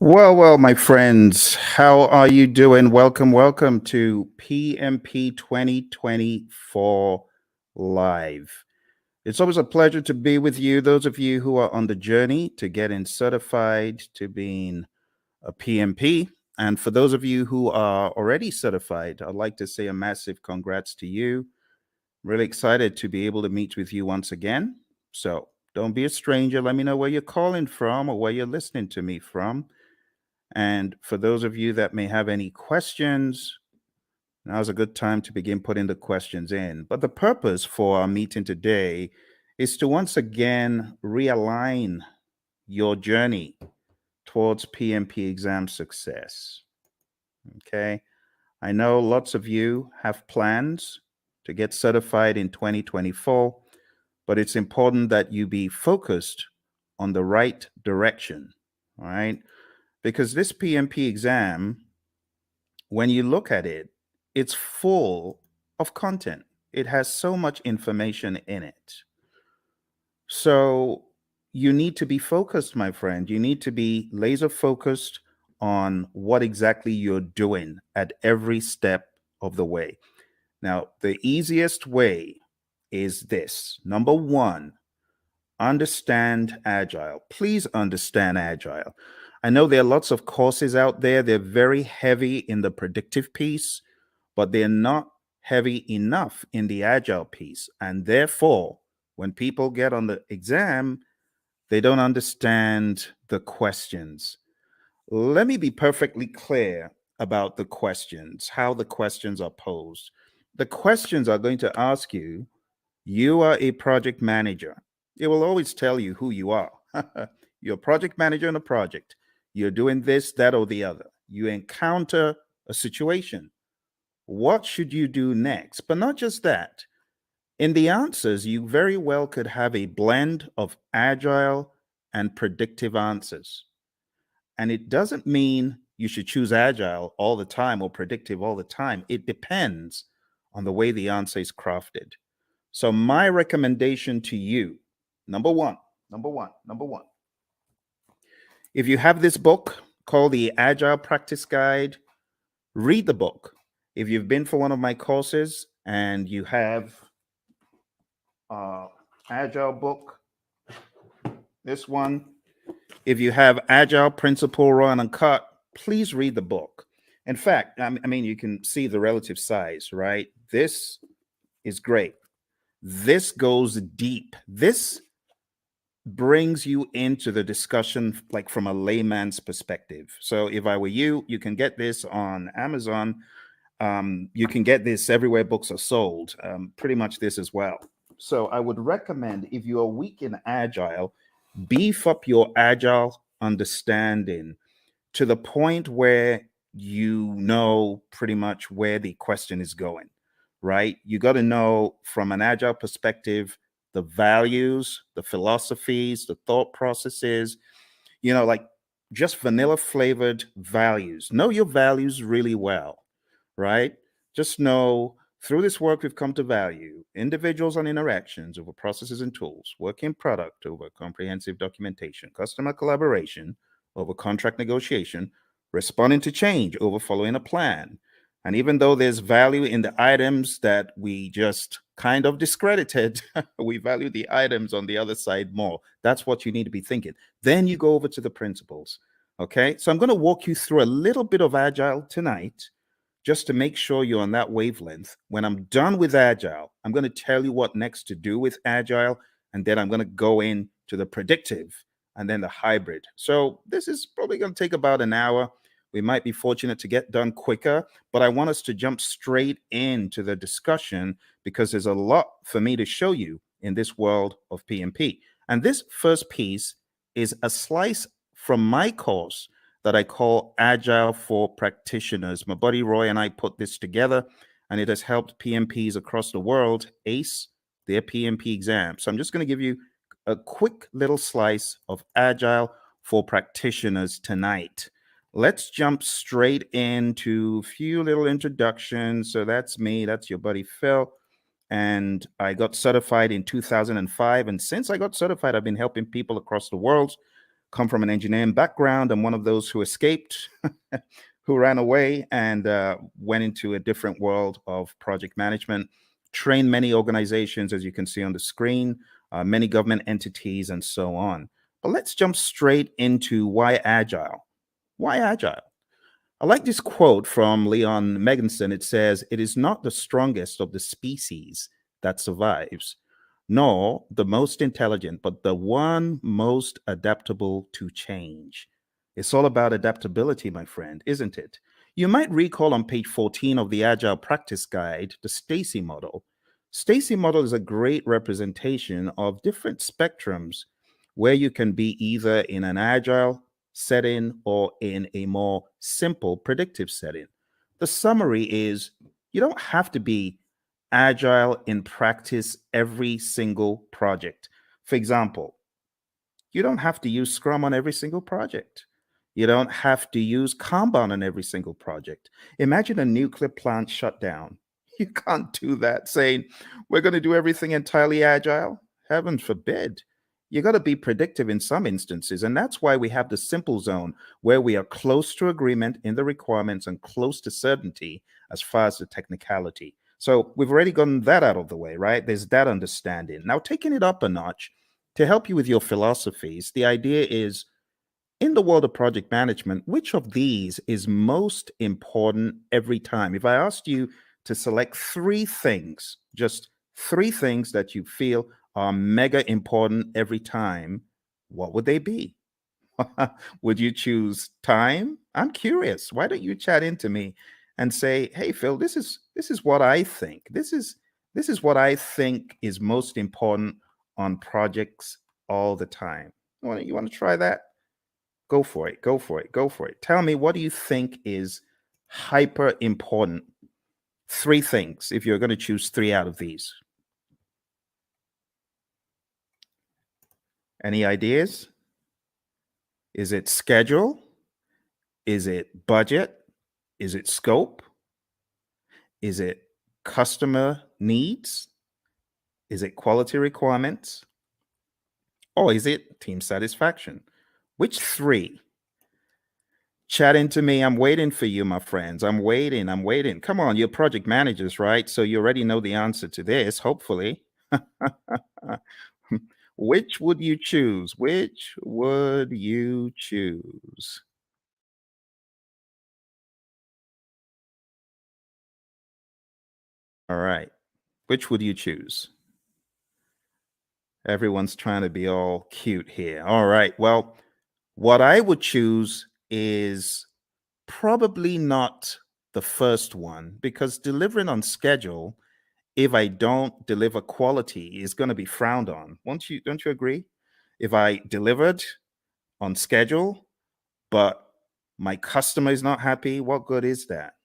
Well, my friends, how are you doing? Welcome to PMP 2024 Live. It's always a pleasure to be with you, those of you who are on the journey to getting certified to being a PMP. And for those of you who are already certified, I'd like to say a massive congrats to you. Really excited to be able to meet with you once again. So don't be a stranger. Let me know where you're calling from or where you're listening to me from. And for those of you that may have any questions, now's a good time to begin putting the questions in. But the purpose for our meeting today is to once again realign your journey towards PMP exam success. Okay. I know lots of you have plans to get certified in 2024, but it's important that you be focused on the right direction. All right. Because this PMP exam, when you look at it, it's full of content. It has so much information in it. So you need to be focused, my friend. You need to be laser focused on what exactly you're doing at every step of the way. Now, the easiest way is this. Number one, understand Agile. Please understand Agile. I know there are lots of courses out there. They're very heavy in the predictive piece, but they're not heavy enough in the Agile piece. And therefore, when people get on the exam, they don't understand the questions. Let me be perfectly clear about the questions, how the questions are posed. The questions are going to ask you, you are a project manager. It will always tell you who you are. You're a project manager in a project. You're doing this, that, or the other. You encounter a situation. What should you do next? But not just that. In the answers, you very well could have a blend of agile and predictive answers. And it doesn't mean you should choose agile all the time or predictive all the time. It depends on the way the answer is crafted. So my recommendation to you, number one, if you have this book called the Agile Practice Guide, read the book. If you've been for one of my courses and you have Agile book, this one, if you have Agile Principle Raw and Uncut, please read the book. In fact, I mean, you can see the relative size, right? This is great. This goes deep. This brings you into the discussion like from a layman's perspective. So if I were you, you can get this on Amazon. You can get this everywhere books are sold, pretty much this as well. So I would recommend, if you are weak in Agile, beef up your Agile understanding to the point where you know pretty much where the question is going, right? You got to know from an Agile perspective the values, the philosophies, the thought processes, like just vanilla flavored values. Know your values really well, right? Just know through this work we've come to value individuals and interactions over processes and tools, working product over comprehensive documentation, customer collaboration over contract negotiation, responding to change over following a plan. And even though there's value in the items that we just kind of discredited, we value the items on the other side more. That's what you need to be thinking. Then you go over to the principles. Okay. So I'm going to walk you through a little bit of Agile tonight just to make sure you're on that wavelength. When I'm done with Agile, I'm going to tell you what next to do with Agile. And then I'm going to go into the predictive and then the hybrid. So this is probably going to take about an hour. We might be fortunate to get done quicker, but I want us to jump straight into the discussion because there's a lot for me to show you in this world of PMP. And this first piece is a slice from my course that I call Agile for Practitioners. My buddy Roy and I put this together, and it has helped PMPs across the world ace their PMP exam. So I'm just going to give you a quick little slice of Agile for Practitioners tonight. Let's jump straight into a few little introductions. So that's me. That's your buddy Phil. And I got certified in 2005. And since I got certified, I've been helping people across the world come from an engineering background. I'm one of those who escaped, who ran away and went into a different world of project management, trained many organizations, as you can see on the screen, many government entities, and so on. But let's jump straight into why agile. Why agile? I like this quote from Leon Megginson. It says, "It is not the strongest of the species that survives, nor the most intelligent, but the one most adaptable to change." It's all about adaptability, my friend, isn't it? You might recall on page 14 of the Agile Practice Guide, the Stacy model. Stacy model is a great representation of different spectrums where you can be either in an agile setting or in a more simple predictive setting. The summary is you don't have to be agile in practice every single project. For example, you don't have to use Scrum on every single project. You don't have to use Kanban on every single project. Imagine a nuclear plant shutdown. You can't do that saying, we're going to do everything entirely agile. Heaven forbid. You got to be predictive in some instances. And that's why we have the simple zone where we are close to agreement in the requirements and close to certainty as far as the technicality. So we've already gotten that out of the way, right? There's that understanding. Now, taking it up a notch to help you with your philosophies, the idea is in the world of project management, which of these is most important every time? If I asked you to select three things, just three things that you feel are mega important every time, what would they be? Would you choose time? I'm curious. Why don't you chat into me and say, "Hey Phil, this is what I think. This is what I think is most important on projects all the time." You want to try that? Go for it. Go for it. Go for it. Tell me, what do you think is hyper important? Three things, if you're going to choose three out of these. Any ideas? Is it schedule? Is it budget? Is it scope? Is it customer needs? Is it quality requirements? Or is it team satisfaction? Which three? Chat into me. I'm waiting for you, my friends. I'm waiting. I'm waiting. Come on, you're project managers, right? So you already know the answer to this, hopefully. Which would you choose? Which would you choose? All right. Which would you choose? Everyone's trying to be all cute here. All right. Well, what I would choose is probably not the first one because delivering on schedule, if I don't deliver quality, is going to be frowned on. Don't you agree? If I delivered on schedule, but my customer is not happy, what good is that?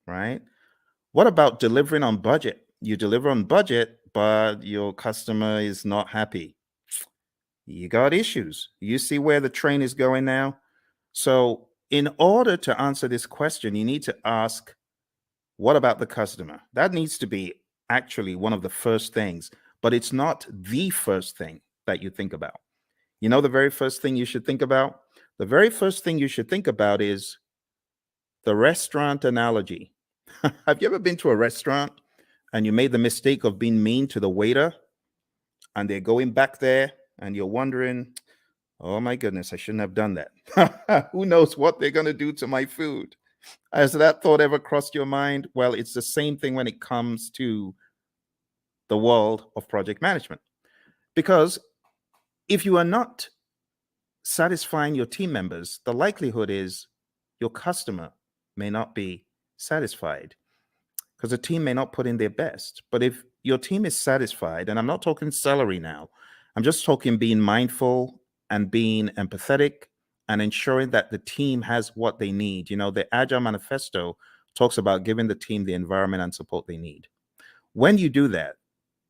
Right? What about delivering on budget? You deliver on budget, but your customer is not happy. You got issues. You see where the train is going now? So, in order to answer this question, you need to ask, what about the customer? That needs to be actually one of the first things, but it's not the first thing that you think about. You know, the very first thing you should think about? The very first thing you should think about is the restaurant analogy. Have you ever been to a restaurant and you made the mistake of being mean to the waiter and they're going back there and you're wondering, oh my goodness, I shouldn't have done that. Who knows what they're going to do to my food? Has that thought ever crossed your mind? Well, it's the same thing when it comes to the world of project management. Because if you are not satisfying your team members, the likelihood is your customer may not be satisfied because the team may not put in their best. But if your team is satisfied, and I'm not talking salary now, I'm just talking being mindful and being empathetic and ensuring that the team has what they need. You know, the Agile Manifesto talks about giving the team the environment and support they need. When you do that,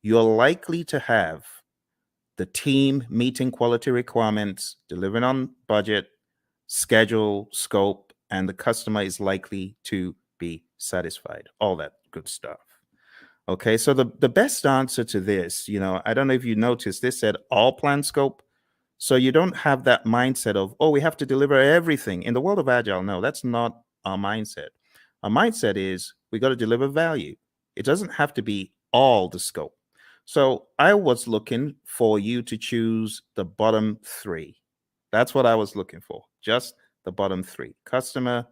you're likely to have the team meeting quality requirements, delivering on budget, schedule, scope, and the customer is likely to be satisfied. All that good stuff. Okay, so the best answer to this, I don't know if you noticed, this said all plan scope. So you don't have that mindset of, oh, we have to deliver everything. In the world of Agile, no, that's not our mindset. Our mindset is we got to deliver value. It doesn't have to be all the scope. So I was looking for you to choose the bottom three. That's what I was looking for. Just the bottom three: customer,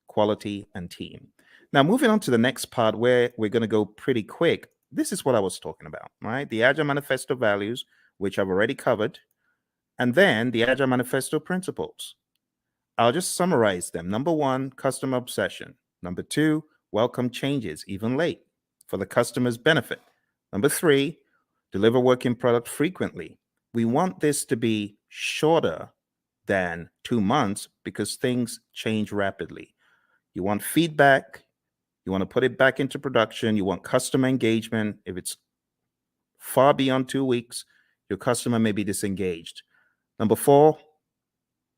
quality, and team. Now, moving on to the next part where we're going to go pretty quick. This is what I was talking about, right? The Agile Manifesto values, which I've already covered, and then the Agile Manifesto principles. I'll just summarize them. Number one, customer obsession. Number two, welcome changes, even late, for the customer's benefit. Number three, deliver working product frequently. We want this to be shorter than 2 months because things change rapidly. You want feedback, you want to put it back into production, you want customer engagement. If it's far beyond 2 weeks, your customer may be disengaged. Number four,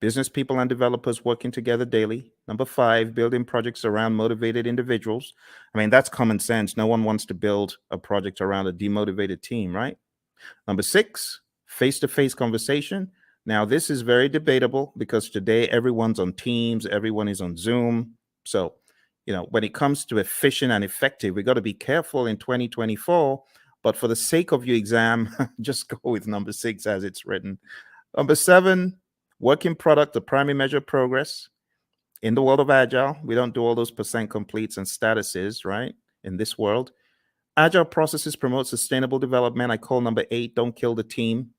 business people and developers working together daily. Number five, building projects around motivated individuals. I mean, that's common sense. No one wants to build a project around a demotivated team, right? Number six, face-to-face conversation. Now, this is very debatable because today everyone's on Teams, everyone is on Zoom. So, when it comes to efficient and effective, we got to be careful in 2024. But for the sake of your exam, just go with number six as it's written. Number seven, working product, the primary measure of progress. In the world of Agile, we don't do all those percent completes and statuses, right? In this world, Agile processes promote sustainable development. I call number eight, don't kill the team.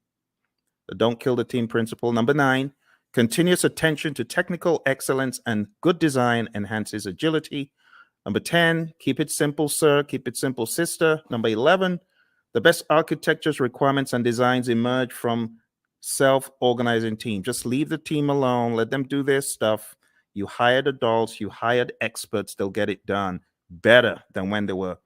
The don't kill the team principle. Number nine, continuous attention to technical excellence and good design enhances agility. Number 10, keep it simple, sir. Keep it simple, sister. Number 11, the best architectures, requirements, and designs emerge from self-organizing team. Just leave the team alone. Let them do their stuff. You hired adults. You hired experts. They'll get it done better than when they were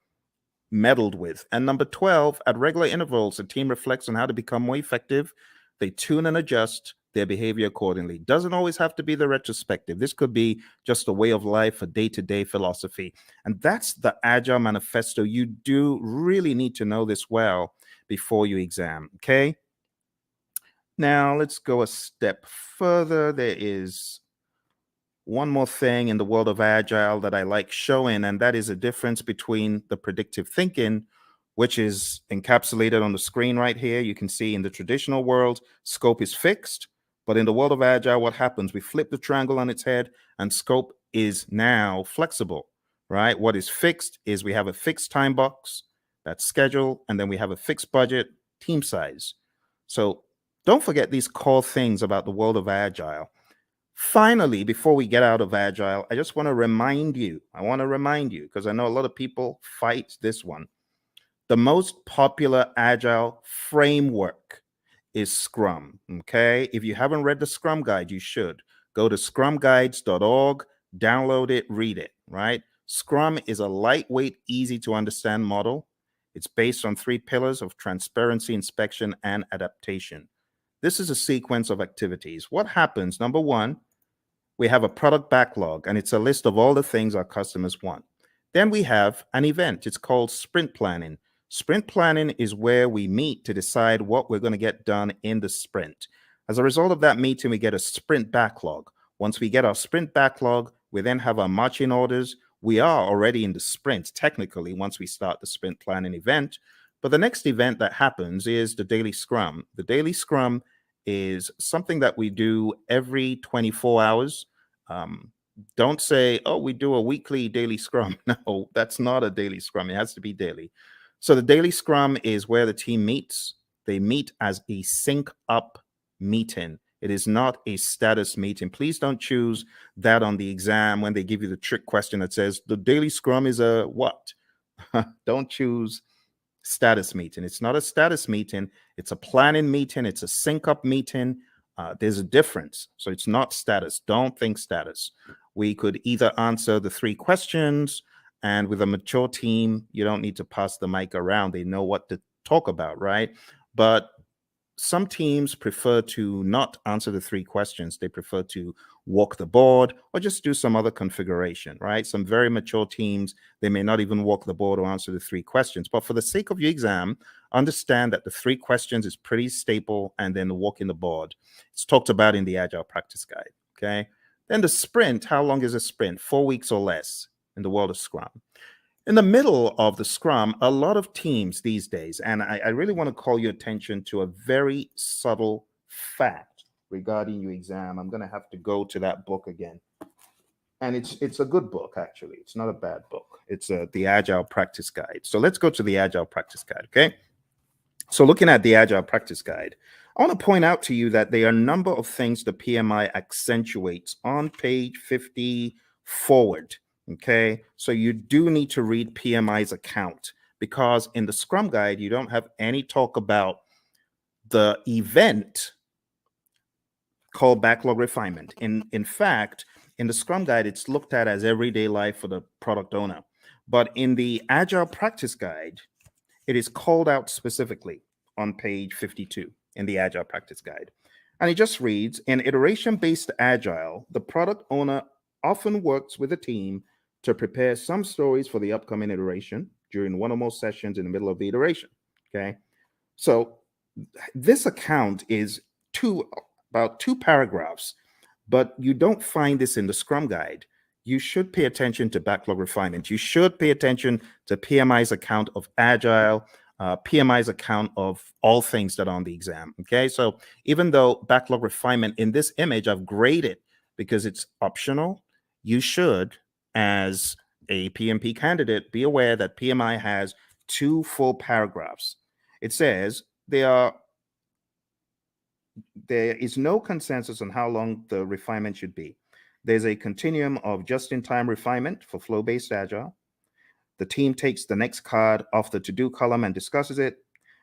meddled with. And number 12, at regular intervals, the team reflects on how to become more effective. They tune and adjust their behavior accordingly. Doesn't always have to be the retrospective. This could be just a way of life, a day-to-day philosophy. And that's the Agile Manifesto. You do really need to know this well before you exam, okay? Now, let's go a step further. There is one more thing in the world of Agile that I like showing, and that is a difference between the predictive thinking, which is encapsulated on the screen right here. You can see in the traditional world, scope is fixed. But in the world of Agile, what happens? We flip the triangle on its head, and scope is now flexible, right? What is fixed is we have a fixed time box, that's schedule, and then we have a fixed budget, team size. So don't forget these core things about the world of Agile. Finally, before we get out of Agile, I just want to remind you, because I know a lot of people fight this one. The most popular Agile framework is Scrum, okay? If you haven't read the Scrum Guide, you should. Go to scrumguides.org, download it, read it, right? Scrum is a lightweight, easy to understand model. It's based on 3 pillars of transparency, inspection, and adaptation. This is a sequence of activities. What happens? Number one, we have a product backlog, and it's a list of all the things our customers want. Then we have an event. It's called sprint planning. Sprint planning is where we meet to decide what we're going to get done in the sprint. As a result of that meeting, we get a sprint backlog. Once we get our sprint backlog, we then have our marching orders. We are already in the sprint, technically, once we start the sprint planning event. But the next event that happens is the daily scrum. The daily scrum is something that we do every 24 hours. Don't say, oh, we do a weekly daily scrum. No, that's not a daily scrum. It has to be daily. So the daily scrum is where the team meets. They meet as a sync up meeting. It is not a status meeting. Please don't choose that on the exam when they give you the trick question that says the daily scrum is a what? Don't choose status meeting. It's not a status meeting. It's a planning meeting. It's a sync up meeting. There's a difference. So it's not status. Don't think status. We could either answer the 3 questions, and with a mature team, you don't need to pass the mic around. They know what to talk about, right? But some teams prefer to not answer the 3 questions. They prefer to walk the board or just do some other configuration, right? Some very mature teams, they may not even walk the board or answer the 3 questions. But for the sake of your exam, understand that the 3 questions is pretty staple, and then the walking the board. It's talked about in the Agile Practice Guide, okay? Then the sprint, how long is a sprint? 4 weeks or less in the world of Scrum. In the middle of the Scrum, a lot of teams these days, and I really want to call your attention to a very subtle fact regarding your exam. I'm going to have to go to that book again. And it's a good book, actually. It's not a bad book. It's the Agile Practice Guide. So let's go to the Agile Practice Guide, okay? So looking at the Agile Practice Guide, I want to point out to you that there are a number of things the PMI accentuates on page 50 forward. Okay, so you do need to read PMI's account, because in the Scrum Guide, you don't have any talk about the event called backlog refinement. In fact, in the Scrum Guide, it's looked at as everyday life for the product owner. But in the Agile Practice Guide, it is called out specifically on page 52 in the Agile Practice Guide. And it just reads, in iteration-based Agile, the product owner often works with a team to prepare some stories for the upcoming iteration during one or more sessions in the middle of the iteration, okay? So this account is about 2 paragraphs, but you don't find this in the Scrum Guide. You should pay attention to backlog refinement. You should pay attention to PMI's account of Agile, PMI's account of all things that are on the exam, okay? So even though backlog refinement in this image, I've graded because it's optional, you should, as a PMP candidate, be aware that PMI has 2 full paragraphs. It says there is no consensus on how long the refinement should be. There's a continuum of just-in-time refinement for flow-based Agile. The team takes the next card off the to-do column and discusses it.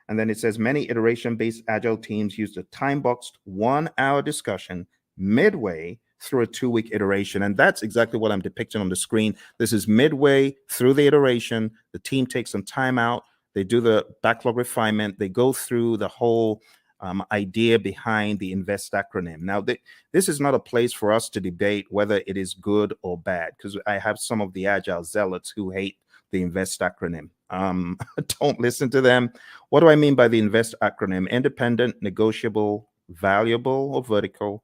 And then it says many iteration-based Agile teams use the time-boxed 1-hour discussion midway through a 2-week iteration. And that's exactly what I'm depicting on the screen. This is midway through the iteration. The team takes some time out. They do the backlog refinement. They go through the whole idea behind the INVEST acronym. Now, this is not a place for us to debate whether it is good or bad, because I have some of the Agile zealots who hate the INVEST acronym. Don't listen to them. What do I mean by the INVEST acronym? Independent, negotiable, valuable or vertical,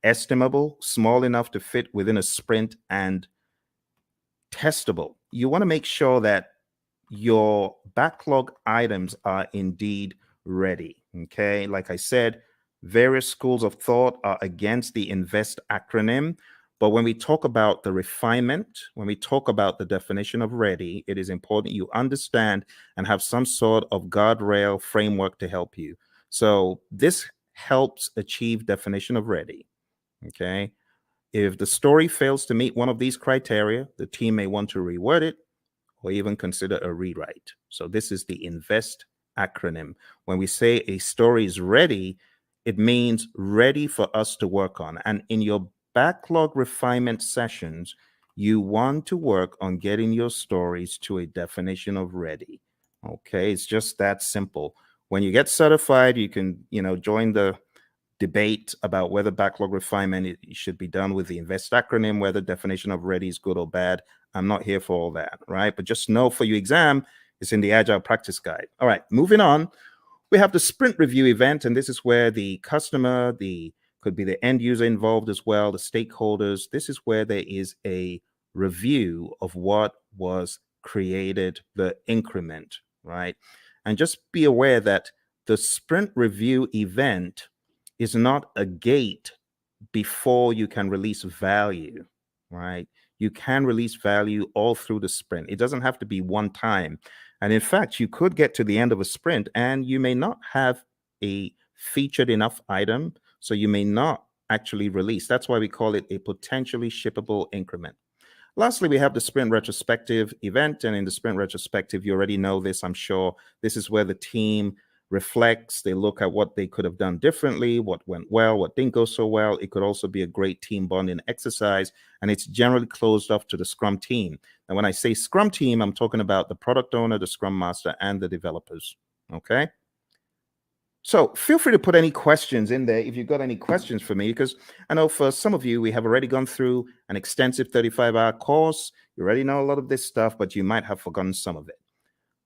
estimable, small enough to fit within a sprint, and testable. You want to make sure that your backlog items are indeed ready, okay? Like I said, various schools of thought are against the INVEST acronym, but when we talk about the refinement, when we talk about the definition of ready, it is important you understand and have some sort of guardrail framework to help you. So this helps achieve definition of ready, okay? If the story fails to meet one of these criteria, the team may want to reword it or even consider a rewrite. So this is the INVEST acronym. When we say a story is ready, it means ready for us to work on. And in your backlog refinement sessions, you want to work on getting your stories to a definition of ready. Okay, it's just that simple. When you get certified, you can, join the debate about whether backlog refinement should be done with the INVEST acronym, whether definition of ready is good or bad. I'm not here for all that, right? But just know for your exam, it's in the Agile Practice Guide. All right, moving on. We have the sprint review event, and this is where the customer, could be the end user involved as well, the stakeholders. This is where there is a review of what was created, the increment, right? And just be aware that the sprint review event is not a gate before you can release value, right? You can release value all through the sprint. It doesn't have to be one time. And in fact, you could get to the end of a sprint and you may not have a featured enough item, so you may not actually release. That's why we call it a potentially shippable increment. Lastly, we have the sprint retrospective event. And in the sprint retrospective, you already know this, I'm sure. This is where the team reflects, they look at what they could have done differently, what went well, what didn't go so well. It could also be a great team bonding exercise, and it's generally closed off to the Scrum team. And when I say Scrum team, I'm talking about the product owner, the Scrum master, and the developers, okay? So feel free to put any questions in there if you've got any questions for me, because I know for some of you, we have already gone through an extensive 35-hour course. You already know a lot of this stuff, but you might have forgotten some of it.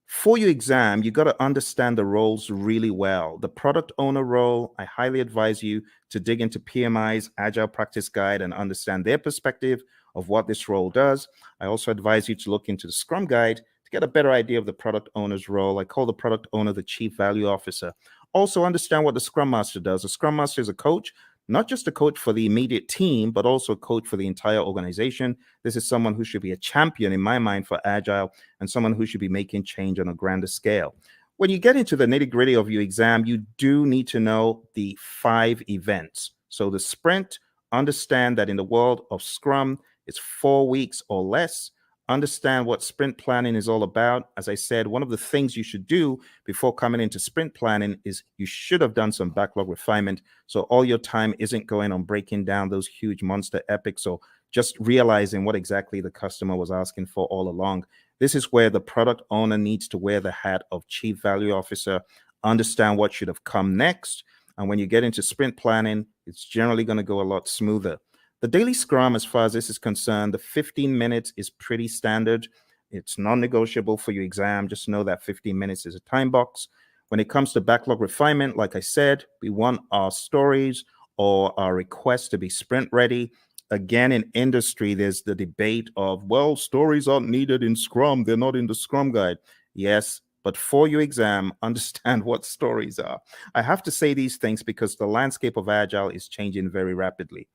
For your exam, you got to understand the roles really well. The product owner role, I highly advise you to dig into PMI's Agile Practice Guide and understand their perspective of what this role does. I also advise you to look into the Scrum Guide to get a better idea of the product owner's role. I call the product owner the Chief Value Officer. Also understand what the Scrum Master does. The Scrum Master is a coach, not just a coach for the immediate team, but also a coach for the entire organization. This is someone who should be a champion in my mind for Agile and someone who should be making change on a grander scale. When you get into the nitty-gritty of your exam, you do need to know the 5 events. So the sprint, understand that in the world of Scrum, it's 4 weeks or less. Understand what sprint planning is all about. As I said, one of the things you should do before coming into sprint planning is you should have done some backlog refinement. So all your time isn't going on breaking down those huge monster epics or just realizing what exactly the customer was asking for all along. This is where the product owner needs to wear the hat of Chief Value Officer, understand what should have come next. And when you get into sprint planning, it's generally going to go a lot smoother. The daily scrum, as far as this is concerned, the 15 minutes is pretty standard. It's non-negotiable for your exam. Just know that 15 minutes is a time box. When it comes to backlog refinement, like I said, we want our stories or our requests to be sprint ready. Again, in industry, there's the debate of, well, stories aren't needed in Scrum. They're not in the Scrum Guide. Yes, but for your exam, understand what stories are. I have to say these things because the landscape of Agile is changing very rapidly.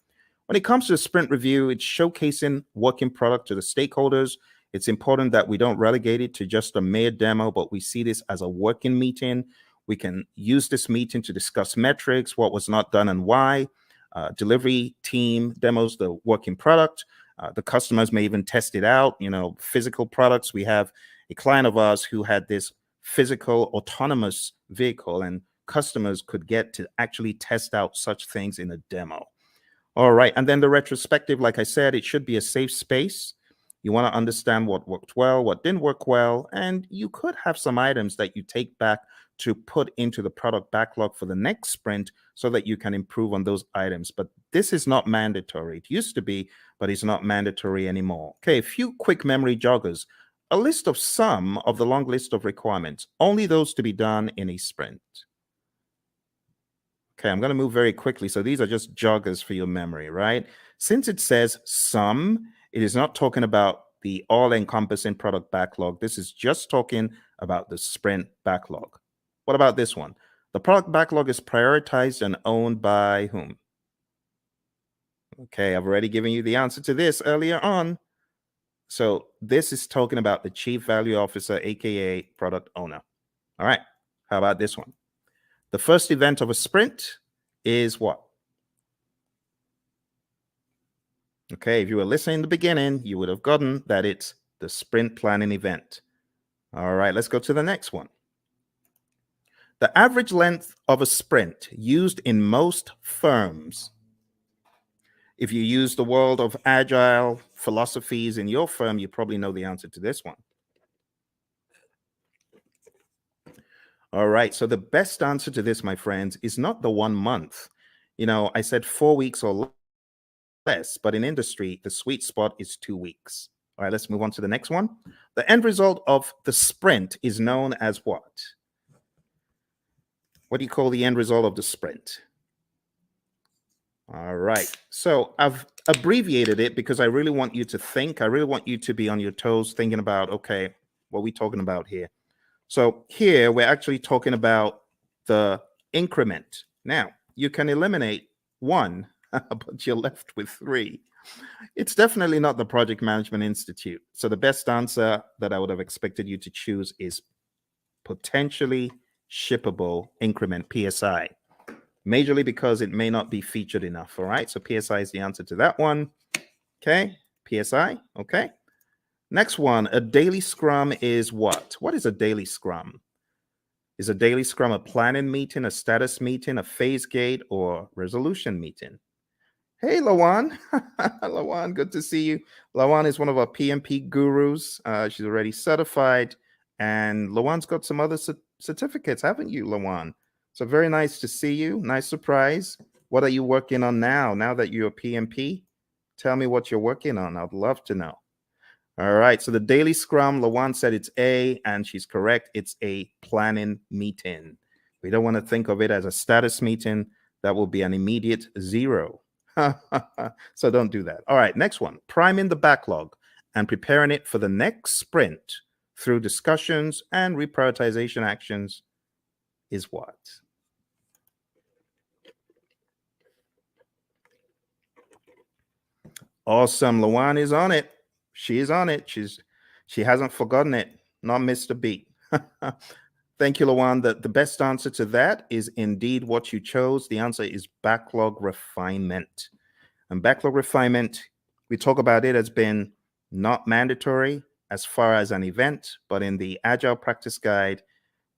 When it comes to the sprint review, it's showcasing working product to the stakeholders. It's important that we don't relegate it to just a mere demo, but we see this as a working meeting. We can use this meeting to discuss metrics, what was not done and why. Delivery team demos the working product. The customers may even test it out. Physical products. We have a client of ours who had this physical autonomous vehicle, and customers could get to actually test out such things in a demo. All right. And then the retrospective, like I said, it should be a safe space. You want to understand what worked well, what didn't work well, and you could have some items that you take back to put into the product backlog for the next sprint so that you can improve on those items. But this is not mandatory. It used to be, but it's not mandatory anymore. Okay, a few quick memory joggers. A list of some of the long list of requirements, only those to be done in a sprint. Okay, I'm going to move very quickly. So these are just joggers for your memory, right? Since it says some, it is not talking about the all-encompassing product backlog. This is just talking about the sprint backlog. What about this one? The product backlog is prioritized and owned by whom? Okay, I've already given you the answer to this earlier on. So this is talking about the Chief Value Officer, aka product owner. All right, how about this one? The first event of a sprint is what? Okay, if you were listening in the beginning, you would have gotten that it's the sprint planning event. All right, let's go to the next one. The average length of a sprint used in most firms. If you use the world of Agile philosophies in your firm, you probably know the answer to this one. All right, so the best answer to this, my friends, is not the 1 month. I said 4 weeks or less, but in industry, the sweet spot is 2 weeks. All right, let's move on to the next one. The end result of the sprint is known as what? What do you call the end result of the sprint? All right, so I've abbreviated it because I really want you to think. I really want you to be on your toes thinking about, okay, what are we talking about here? So here we're actually talking about the increment. Now, you can eliminate 1, but you're left with 3. It's definitely not the Project Management Institute. So the best answer that I would have expected you to choose is potentially shippable increment, PSI. Majorly because it may not be featured enough. All right, so PSI is the answer to that one. Okay, PSI. Okay. Next one, a daily scrum is what? What is a daily scrum? Is a daily scrum a planning meeting, a status meeting, a phase gate, or resolution meeting? Hey, Lawan. Lawan, good to see you. Lawan is one of our PMP gurus. She's already certified. And Lawan's got some other certificates, haven't you, Lawan? So very nice to see you. Nice surprise. What are you working on now that you're a PMP? Tell me what you're working on. I'd love to know. All right. So the daily scrum, Lawan said it's A, and she's correct. It's a planning meeting. We don't want to think of it as a status meeting. That will be an immediate 0. So don't do that. All right. Next one, priming the backlog and preparing it for the next sprint through discussions and reprioritization actions is what? Awesome. Lawan is on it. She is on it. She hasn't forgotten it. Not missed a beat. Thank you, Lawan. The best answer to that is indeed what you chose. The answer is backlog refinement. And backlog refinement, we talk about it as being not mandatory as far as an event, but in the Agile Practice Guide,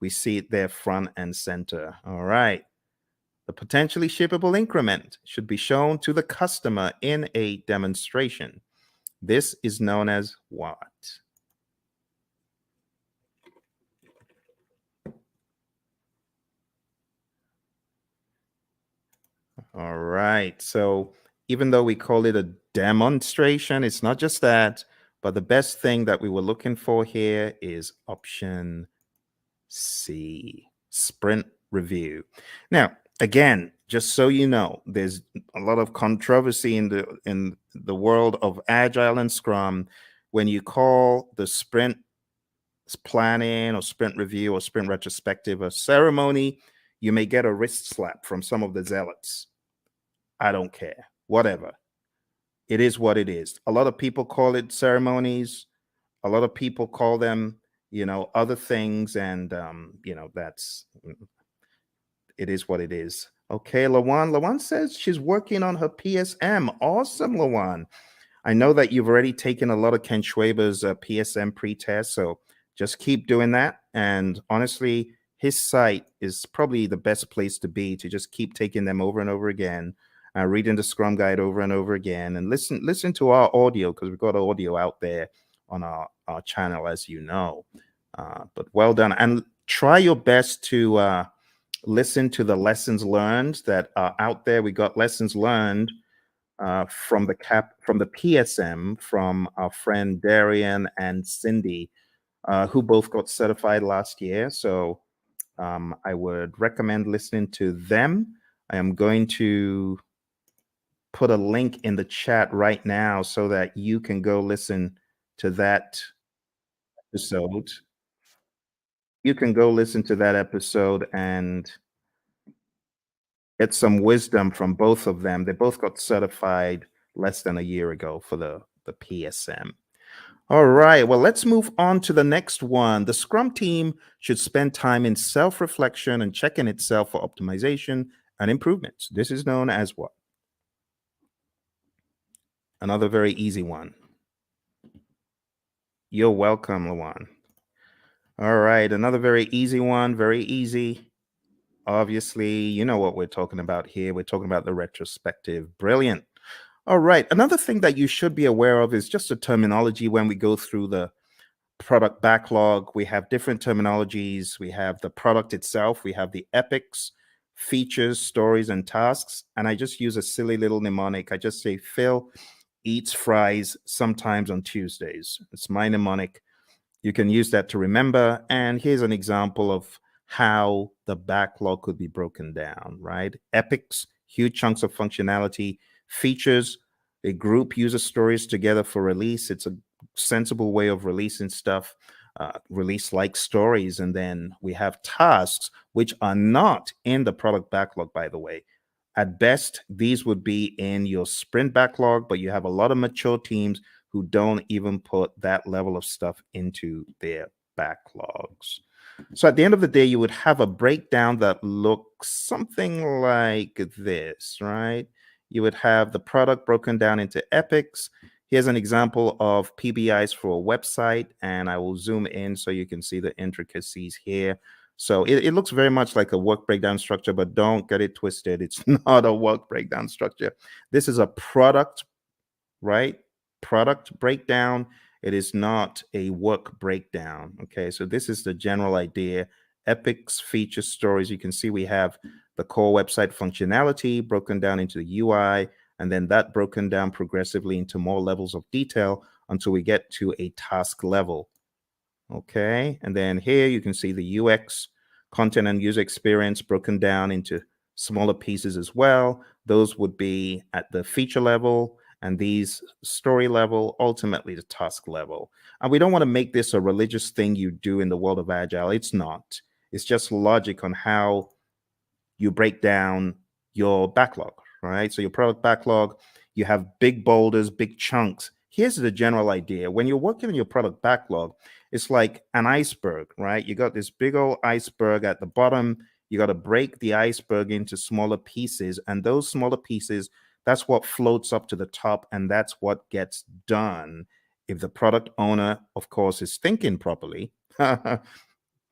we see it there front and center. All right. The potentially shippable increment should be shown to the customer in a demonstration. This is known as what? All right. So even though we call it a demonstration, it's not just that, but the best thing that we were looking for here is option C, sprint review. Now, again, just so you know, there's a lot of controversy in the world of Agile and Scrum. When you call the sprint planning or sprint review or sprint retrospective a ceremony, you may get a wrist slap from some of the zealots. I don't care. Whatever. It is what it is. A lot of people call it ceremonies. A lot of people call them, other things. And, that's, it is what it is. Okay, Lawan. Lawan says she's working on her PSM. Awesome, Lawan. I know that you've already taken a lot of Ken Schwaber's PSM pre-test, so just keep doing that. And honestly, his site is probably the best place to be to just keep taking them over and over again, reading the Scrum Guide over and over again, and listen to our audio because we've got audio out there on our channel, as you know. But well done, and try your best to listen to the lessons learned that are out there. We got lessons learned from the PSM from our friend Darian and Cindy, who both got certified last year. So I would recommend listening to them. I am going to put a link in the chat right now so that you can go listen to that episode. You can go listen to that episode and get some wisdom from both of them. They both got certified less than a year ago for the PSM. All right, well, let's move on to the next one. The Scrum team should spend time in self-reflection and checking itself for optimization and improvements. This is known as what? Another very easy one. You're welcome, Lawan. All right, another very easy one, very easy. Obviously, you know what we're talking about here. We're talking about the retrospective. Brilliant. All right, another thing that you should be aware of is just the terminology when we go through the product backlog. We have different terminologies. We have the product itself. We have the epics, features, stories, and tasks. And I just use a silly little mnemonic. I just say Phil eats fries sometimes on Tuesdays. It's my mnemonic. You can use that to remember. And here's an example of how the backlog could be broken down, right? Epics, huge chunks of functionality. Features, a group user stories together for release. It's a sensible way of releasing stuff, release like stories. And then we have tasks, which are not in the product backlog, by the way. At best, these would be in your sprint backlog, but you have a lot of mature teams who don't even put that level of stuff into their backlogs. So at the end of the day, you would have a breakdown that looks something like this, right? You would have the product broken down into epics. Here's an example of PBIs for a website, and I will zoom in so you can see the intricacies here. So it looks very much like a work breakdown structure, but don't get it twisted. It's not a work breakdown structure. This is a product, right? Product breakdown. It is not a work breakdown. Okay, so this is the general idea. epics, feature stories. You can see we have the core website functionality broken down into the UI, and then that broken down progressively into more levels of detail until we get to a task level. Okay, and then here you can see the UX, content and user experience broken down into smaller pieces as well. Those would be at the feature level, and these story level, ultimately the task level. And we don't want to make this a religious thing you do in the world of Agile. It's not. It's just logic on how you break down your backlog, right? So your product backlog, you have big boulders, big chunks. Here's the general idea. When you're working on your product backlog, it's like an iceberg, right? You got this big old iceberg at the bottom. You got to break the iceberg into smaller pieces. And those smaller pieces, that's what floats up to the top. And that's what gets done. If the product owner, of course, is thinking properly,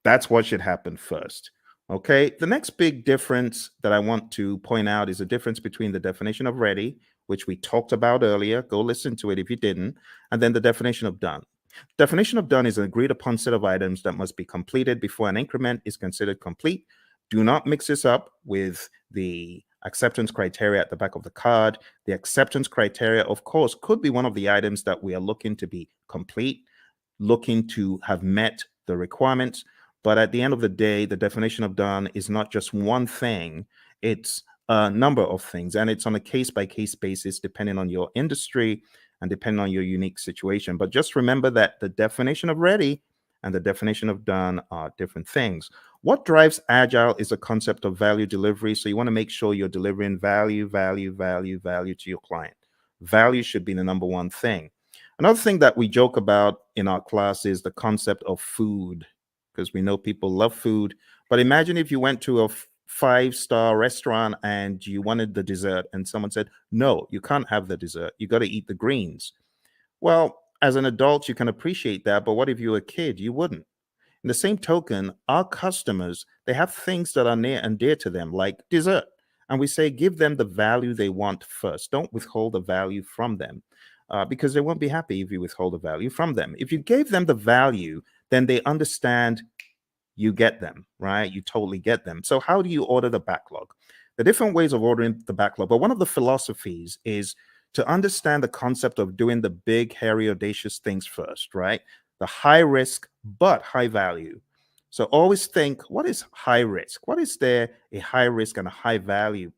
that's what should happen first. Okay. The next big difference that I want to point out is the difference between the definition of ready, which we talked about earlier. Go listen to it if you didn't. And then the definition of done. Definition of done is an agreed upon set of items that must be completed before an increment is considered complete. Do not mix this up with the acceptance criteria at the back of the card. The acceptance criteria, of course, could be one of the items that we are looking to be complete, looking to have met the requirements. But at the end of the day, the definition of done is not just one thing, it's a number of things. And it's on a case by case basis, depending on your industry and depending on your unique situation. But just remember that the definition of ready and the definition of done are different things. What drives Agile is a concept of value delivery. So you want to make sure you're delivering value to your client. Value should be the number one thing. Another thing that we joke about in our class is the concept of food, because we know people love food. But imagine if you went to a five-star restaurant and you wanted the dessert and someone said, no, you can't have the dessert. You got to eat the greens. Well, as an adult, you can appreciate that. But what if you were a kid? You wouldn't. In the same token, our customers, they have things that are near and dear to them, like dessert. And we say, give them the value they want first. Don't withhold the value from them because they won't be happy if you withhold the value from them. If you gave them the value, then they understand you get them, right? You totally get them. So how do you order the backlog? The different ways of ordering the backlog, but one of the philosophies is to understand the concept of doing the big, hairy, audacious things first, right? The high risk, but high value. So always think, what is high risk? What is there a high risk and a high value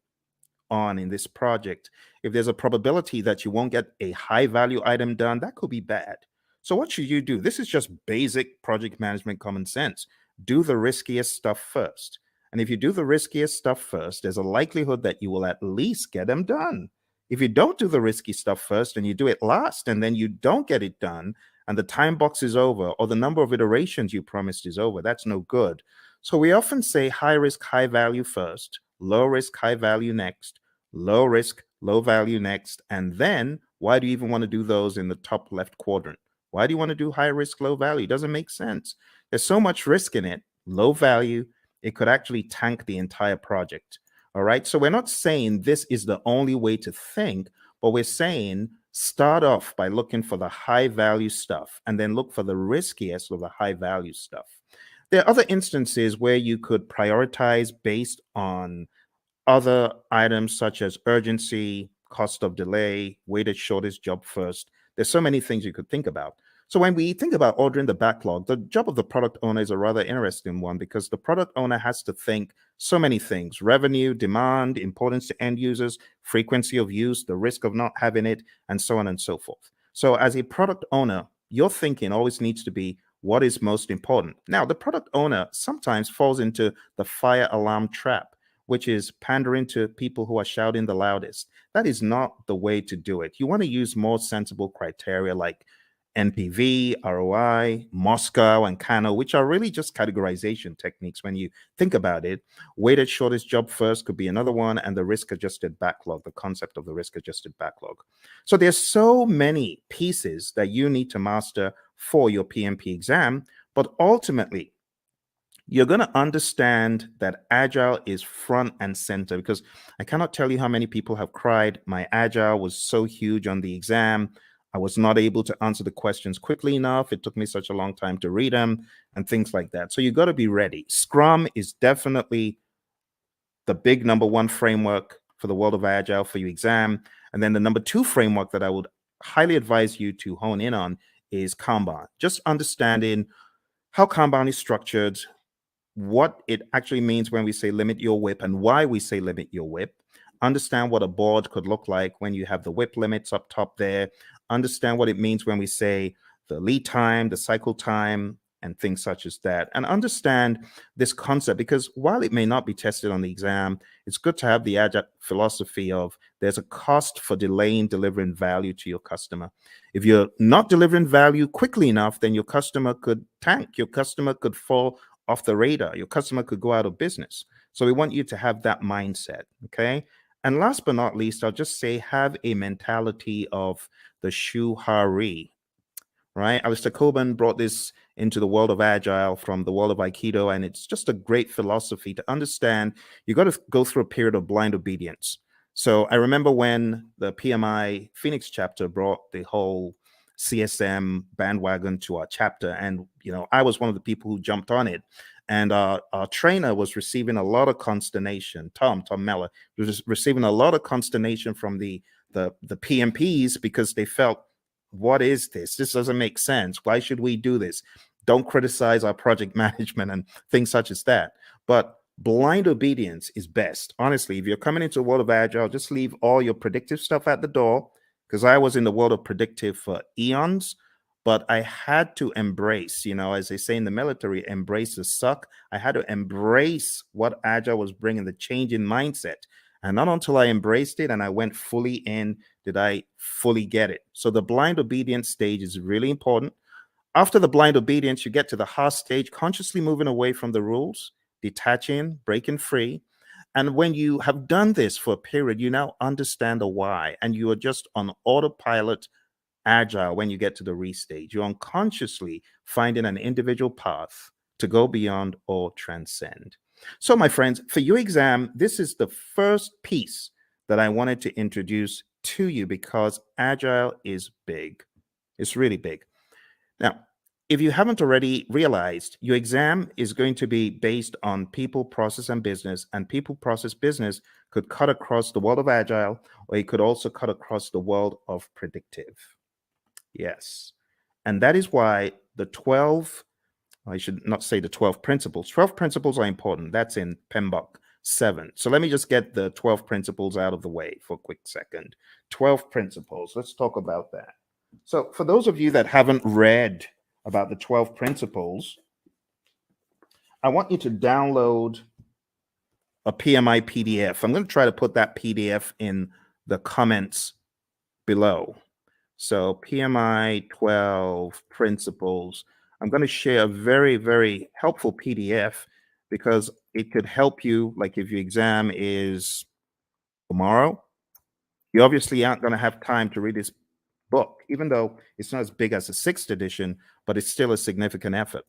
on in this project? If there's a probability that you won't get a high value item done, that could be bad. So what should you do? This is just basic project management common sense. Do the riskiest stuff first. And if you do the riskiest stuff first, there's a likelihood that you will at least get them done. If you don't do the risky stuff first and you do it last and then you don't get it done and the time box is over or the number of iterations you promised is over, that's no good. So we often say high risk, high value first, low risk, high value next, low risk, low value next. And then why do you even want to do those in the top left quadrant? Why do you want to do high risk, low value? It doesn't make sense. There's so much risk in it. Low value, it could actually tank the entire project. All right. So we're not saying this is the only way to think, but we're saying start off by looking for the high value stuff and then look for the riskiest of the high value stuff. There are other instances where you could prioritize based on other items such as urgency, cost of delay, weighted shortest job first. There's so many things you could think about. So when we think about ordering the backlog, the job of the product owner is a rather interesting one because the product owner has to think so many things: revenue, demand, importance to end users, frequency of use, the risk of not having it, and so on and so forth. So as a product owner, your thinking always needs to be what is most important. Now, the product owner sometimes falls into the fire alarm trap, which is pandering to people who are shouting the loudest. That is not the way to do it. You want to use more sensible criteria like NPV, ROI, Moscow, and Kano, which are really just categorization techniques when you think about it. Weighted shortest job first could be another one, and the risk-adjusted backlog, the concept of the risk-adjusted backlog. So there's so many pieces that you need to master for your PMP exam, but ultimately, you're going to understand that Agile is front and center, because I cannot tell you how many people have cried, my Agile was so huge on the exam. I was not able to answer the questions quickly enough. It took me such a long time to read them and things like that. So you got to be ready. Scrum is definitely the big number one framework for the world of Agile for your exam. And then the number two framework that I would highly advise you to hone in on is Kanban. Just understanding how Kanban is structured, what it actually means when we say limit your WIP and why we say limit your WIP. Understand what a board could look like when you have the WIP limits up top there. Understand what it means when we say the lead time, the cycle time, and things such as that. And understand this concept, because while it may not be tested on the exam, it's good to have the agile philosophy of there's a cost for delaying delivering value to your customer. If you're not delivering value quickly enough, then your customer could tank, your customer could fall off the radar, your customer could go out of business. So we want you to have that mindset, okay? And last but not least, I'll just say have a mentality of the shuhari, right? Alistair Coburn brought this into the world of Agile from the world of Aikido, and it's just a great philosophy to understand. You got to go through a period of blind obedience. So I remember when the PMI Phoenix chapter brought the whole CSM bandwagon to our chapter, and I was one of the people who jumped on it. And our trainer was receiving a lot of consternation. Tom Meller was receiving a lot of consternation from the PMPs because they felt, what is this? This doesn't make sense. Why should we do this? Don't criticize our project management and things such as that. But blind obedience is best. Honestly, if you're coming into the world of Agile, just leave all your predictive stuff at the door, because I was in the world of predictive for eons, but I had to embrace, as they say in the military, embrace the suck. I had to embrace what Agile was bringing, the change in mindset. And not until I embraced it and I went fully in did I fully get it. So the blind obedience stage is really important. After the blind obedience, you get to the heart stage, consciously moving away from the rules, detaching, breaking free. And when you have done this for a period, you now understand the why, and you are just on autopilot Agile when you get to the restage. You're unconsciously finding an individual path to go beyond or transcend. So, my friends, for your exam, this is the first piece that I wanted to introduce to you, because Agile is big. It's really big. Now, if you haven't already realized, your exam is going to be based on people, process, and business. And people, process, business could cut across the world of Agile, or it could also cut across the world of predictive. Yes. And that is why the 12, I should not say the 12 principles. 12 principles are important. That's in PMBOK 7. So let me just get the 12 principles out of the way for a quick second. 12 principles. Let's talk about that. So for those of you that haven't read about the 12 principles, I want you to download a PMI PDF. I'm going to try to put that PDF in the comments below. So PMI 12 principles. I'm going to share a very, very helpful PDF, because it could help you. Like if your exam is tomorrow, you obviously aren't going to have time to read this book, even though it's not as big as the 6th edition, but it's still a significant effort.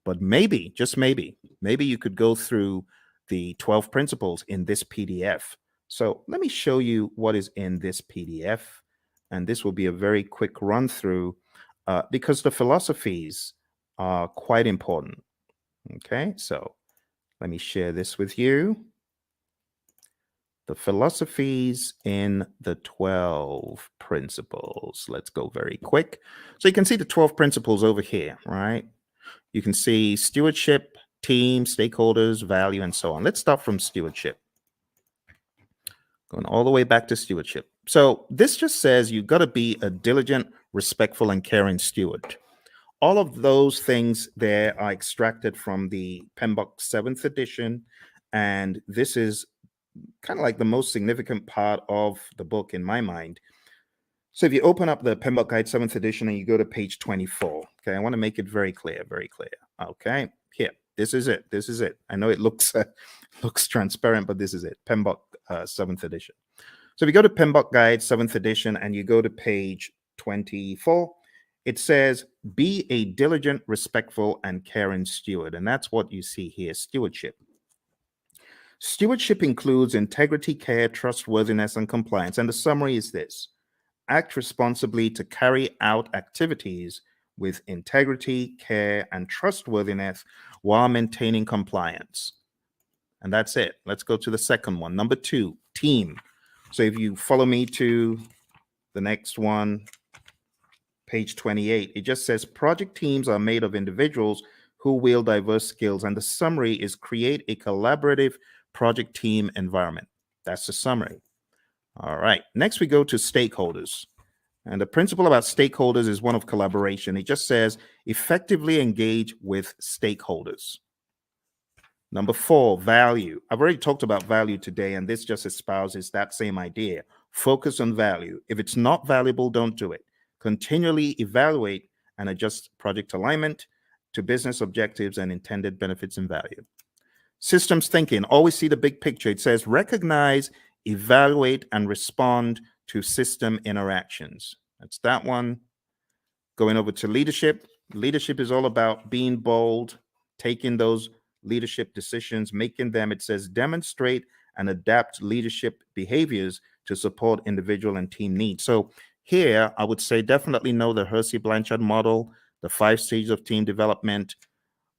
But maybe, just maybe you could go through the 12 principles in this PDF. So let me show you what is in this PDF. And this will be a very quick run through, because the philosophies are quite important. Okay, so let me share this with you. The philosophies in the 12 principles. Let's go very quick. So you can see the 12 principles over here, right? You can see stewardship, team, stakeholders, value, and so on. Let's start from stewardship. Going all the way back to stewardship. So this just says you got to be a diligent, respectful, and caring steward. All of those things there are extracted from the PMBOK 7th edition, and this is kind of like the most significant part of the book in my mind. So if you open up the PMBOK Guide 7th edition and you go to page 24, okay, I want to make it very clear, very clear. Okay, here, this is it. This is it. I know it looks looks transparent, but this is it. PMBOK 7th edition. So if you go to PMBOK Guide 7th edition and you go to page 24, it says, be a diligent, respectful, and caring steward. And that's what you see here, stewardship. Stewardship includes integrity, care, trustworthiness, and compliance. And the summary is this: act responsibly to carry out activities with integrity, care, and trustworthiness while maintaining compliance. And that's it. Let's go to the second one. Number 2, team. So if you follow me to the next one, page 28, it just says project teams are made of individuals who wield diverse skills. And the summary is create a collaborative project team environment. That's the summary. All right. Next, we go to stakeholders. And the principle about stakeholders is one of collaboration. It just says effectively engage with stakeholders. Number 4, value. I've already talked about value today, and this just espouses that same idea. Focus on value. If it's not valuable, don't do it. Continually evaluate and adjust project alignment to business objectives and intended benefits and value. Systems thinking. Always see the big picture. It says recognize, evaluate, and respond to system interactions. That's that one. Going over to leadership. Leadership is all about being bold, taking those leadership decisions, making them, it says, demonstrate and adapt leadership behaviors to support individual and team needs. So here, I would say definitely know the Hersey-Blanchard model, the 5 stages of team development,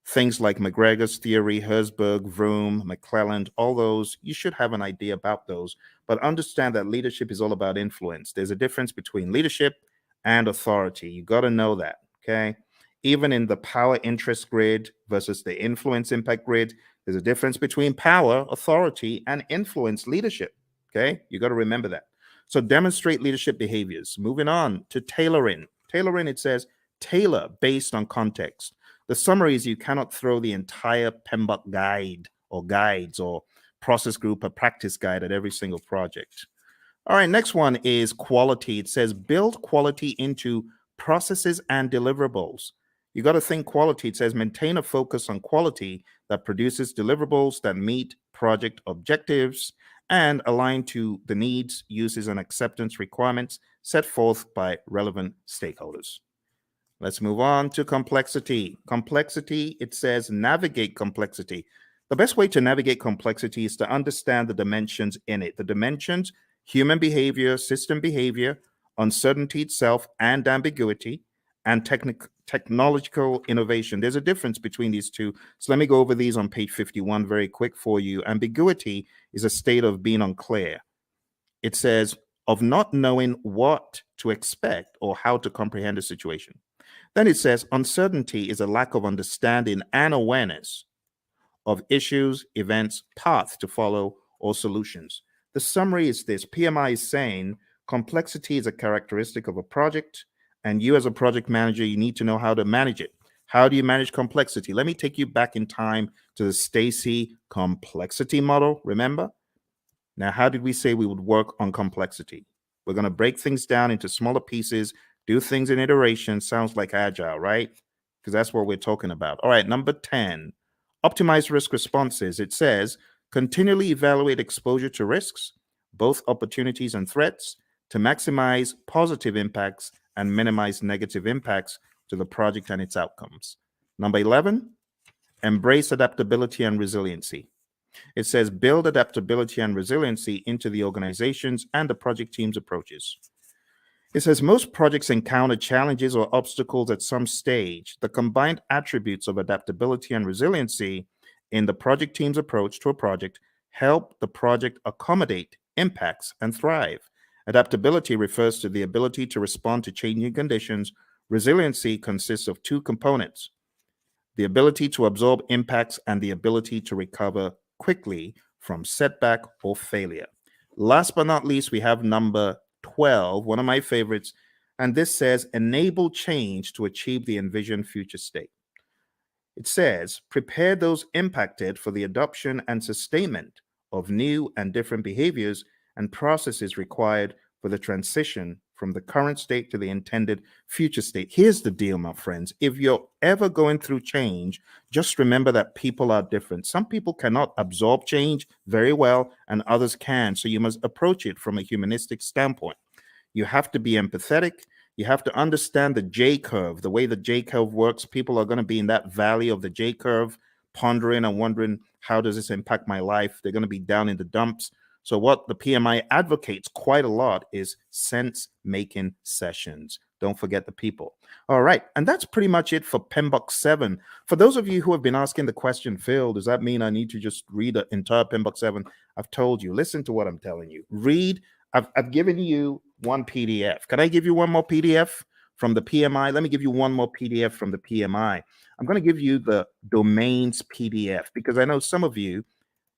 things like McGregor's theory, Herzberg, Vroom, McClelland, all those, you should have an idea about those. But understand that leadership is all about influence. There's a difference between leadership and authority. You got to know that, okay? Even in the power interest grid versus the influence impact grid, there's a difference between power, authority, and influence leadership, okay? You got to remember that. So demonstrate leadership behaviors. Moving on to tailoring. Tailoring, it says, tailor based on context. The summary is you cannot throw the entire PMBOK guide or guides or process group or practice guide at every single project. All right, next one is quality. It says build quality into processes and deliverables. You got to think quality. It says maintain a focus on quality that produces deliverables that meet project objectives and align to the needs, uses, and acceptance requirements set forth by relevant stakeholders. Let's move on to complexity. Complexity, it says navigate complexity. The best way to navigate complexity is to understand the dimensions in it. The dimensions, human behavior, system behavior, uncertainty itself, and ambiguity, and technological innovation. There's a difference between these two. So let me go over these on page 51 very quick for you. Ambiguity is a state of being unclear. It says of not knowing what to expect or how to comprehend a situation. Then it says uncertainty is a lack of understanding and awareness of issues, events, paths to follow, or solutions. The summary is this. PMI is saying complexity is a characteristic of a project, and you as a project manager, you need to know how to manage it. How do you manage complexity? Let me take you back in time to the Stacy complexity model, remember? Now, how did we say we would work on complexity? We're going to break things down into smaller pieces, do things in iteration. Sounds like agile, right? Because that's what we're talking about. All right, number 10, optimize risk responses. It says continually evaluate exposure to risks, both opportunities and threats, to maximize positive impacts and minimize negative impacts to the project and its outcomes. Number 11, embrace adaptability and resiliency. It says build adaptability and resiliency into the organizations and the project team's approaches. It says most projects encounter challenges or obstacles at some stage. The combined attributes of adaptability and resiliency in the project team's approach to a project help the project accommodate impacts and thrive. Adaptability refers to the ability to respond to changing conditions. Resiliency consists of 2 components: the ability to absorb impacts and the ability to recover quickly from setback or failure. Last but not least, we have number 12, one of my favorites, and this says enable change to achieve the envisioned future state. It says prepare those impacted for the adoption and sustainment of new and different behaviors and processes required for the transition from the current state to the intended future state. Here's the deal, my friends. If you're ever going through change, just remember that people are different. Some people cannot absorb change very well, and others can. So you must approach it from a humanistic standpoint. You have to be empathetic. You have to understand the J curve, the way the J curve works. People are going to be in that valley of the J curve, pondering and wondering, how does this impact my life? They're going to be down in the dumps. So what the PMI advocates quite a lot is sense-making sessions. Don't forget the people. All right. And that's pretty much it for PMBOK 7. For those of you who have been asking the question, Phil, does that mean I need to just read the entire PMBOK 7? I've told you, listen to what I'm telling you. Read. I've given you one PDF. Can I give you one more PDF from the PMI? Let me give you one more PDF from the PMI. I'm going to give you the domains PDF because I know some of you,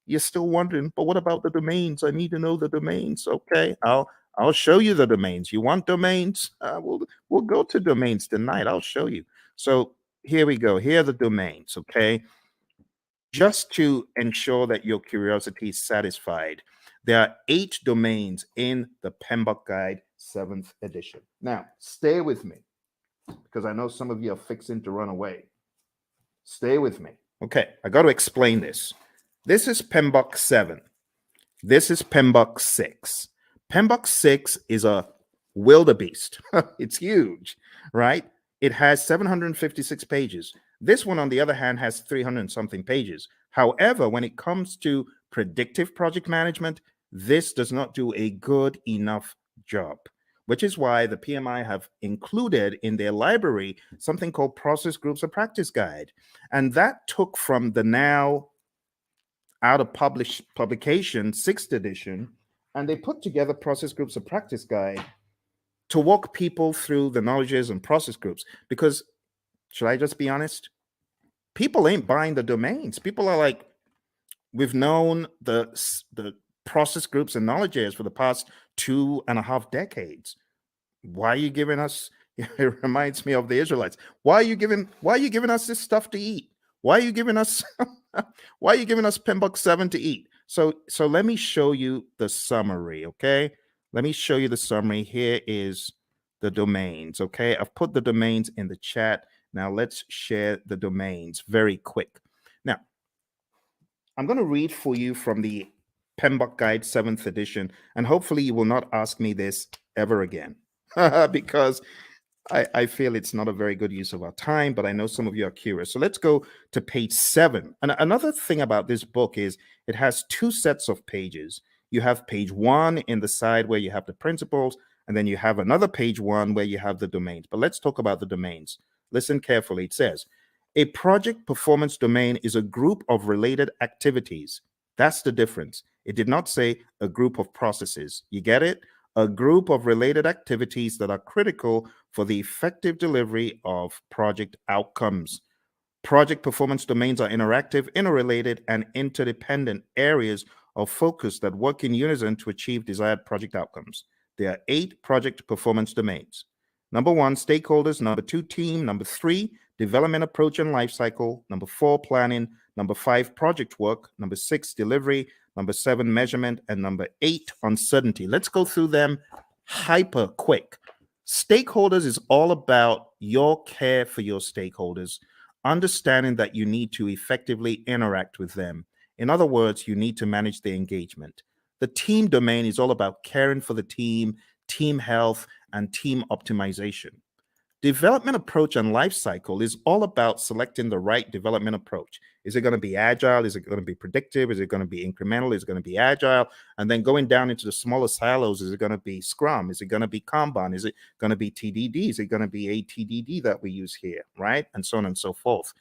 you're still wondering, but what about the domains? I need to know the domains. Okay, I'll show you the domains. You want domains? We'll go to domains tonight. I'll show you. So here we go. Here are the domains. Okay, just to ensure that your curiosity is satisfied, there are 8 domains in the PMBOK Guide 7th edition. Now, stay with me because I know some of you are fixing to run away. Stay with me. Okay, I got to explain this. This is PMBOK 7. This is PMBOK 6. PMBOK 6 is a wildebeest. It's huge, right? It has 756 pages. This one, on the other hand, has 300 and something pages. However, when it comes to predictive project management, this does not do a good enough job, which is why the PMI have included in their library something called Process Groups of Practice Guide. And that took from the now out of publication 6th edition, and they put together Process Groups of Practice Guide to walk people through the knowledges and process groups. Because, should I just be honest? People ain't buying the domains. People are like, we've known the process groups and knowledges for the past 2.5 decades. Why are you giving us? It reminds me of the Israelites. Why are you giving us this stuff to eat? Why are you giving us PMBOK 7 to eat? So let me show you the summary, okay? Let me show you the summary. Here is the domains, okay? I've put the domains in the chat. Now let's share the domains very quick. Now, I'm going to read for you from the PMBOK Guide 7th edition, and hopefully you will not ask me this ever again because I feel it's not a very good use of our time, but I know some of you are curious. So let's go to page 7. And another thing about this book is it has 2 sets of pages. You have page 1 in the side where you have the principles, and then you have another page 1 where you have the domains. But let's talk about the domains. Listen carefully. It says, a project performance domain is a group of related activities. That's the difference. It did not say a group of processes. You get it? A group of related activities that are critical for the effective delivery of project outcomes. Project performance domains are interactive, interrelated, and interdependent areas of focus that work in unison to achieve desired project outcomes. There are 8 project performance domains. Number 1, stakeholders. Number 2, team. Number 3, development approach and lifecycle. Number 4, planning. Number 5, project work. Number 6, delivery. Number 7, measurement. And number 8, uncertainty. Let's go through them hyper quick. Stakeholders is all about your care for your stakeholders, understanding that you need to effectively interact with them. In other words, you need to manage the engagement. The team domain is all about caring for the team, team health, and team optimization. Development approach and life cycle is all about selecting the right development approach. Is it going to be agile? Is it going to be predictive? Is it going to be incremental? Is it going to be agile? And then going down into the smaller silos, is it going to be Scrum? Is it going to be Kanban? Is it going to be TDD? Is it going to be ATDD that we use here, right? And so on and so forth.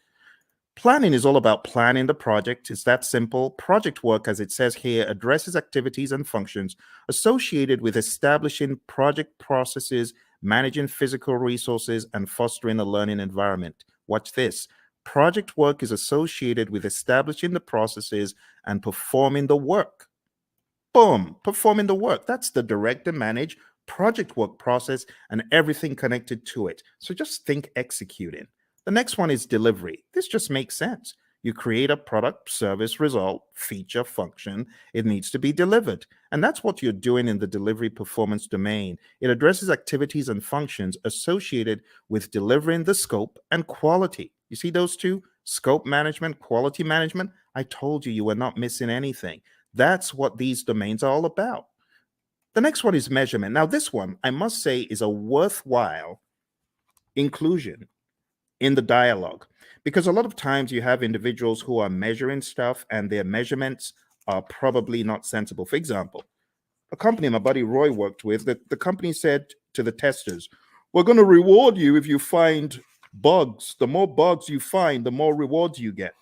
Planning is all about planning the project. It's that simple. Project work, as it says here, addresses activities and functions associated with establishing project processes, managing physical resources, and fostering a learning environment. Watch this. Project work is associated with establishing the processes and performing the work. Boom, performing the work. That's the direct and manage project work process and everything connected to it. So just think executing. The next one is delivery. This just makes sense. You create a product, service, result, feature, function. It needs to be delivered. And that's what you're doing in the delivery performance domain. It addresses activities and functions associated with delivering the scope and quality. You see those two? Scope management, quality management. I told you were not missing anything. That's what these domains are all about. The next one is measurement. Now, this one, I must say, is a worthwhile inclusion in the dialogue, because a lot of times you have individuals who are measuring stuff and their measurements are probably not sensible. For example, a company my buddy Roy worked with, the company said to the testers, we're going to reward you if you find bugs. The more bugs you find, the more rewards you get.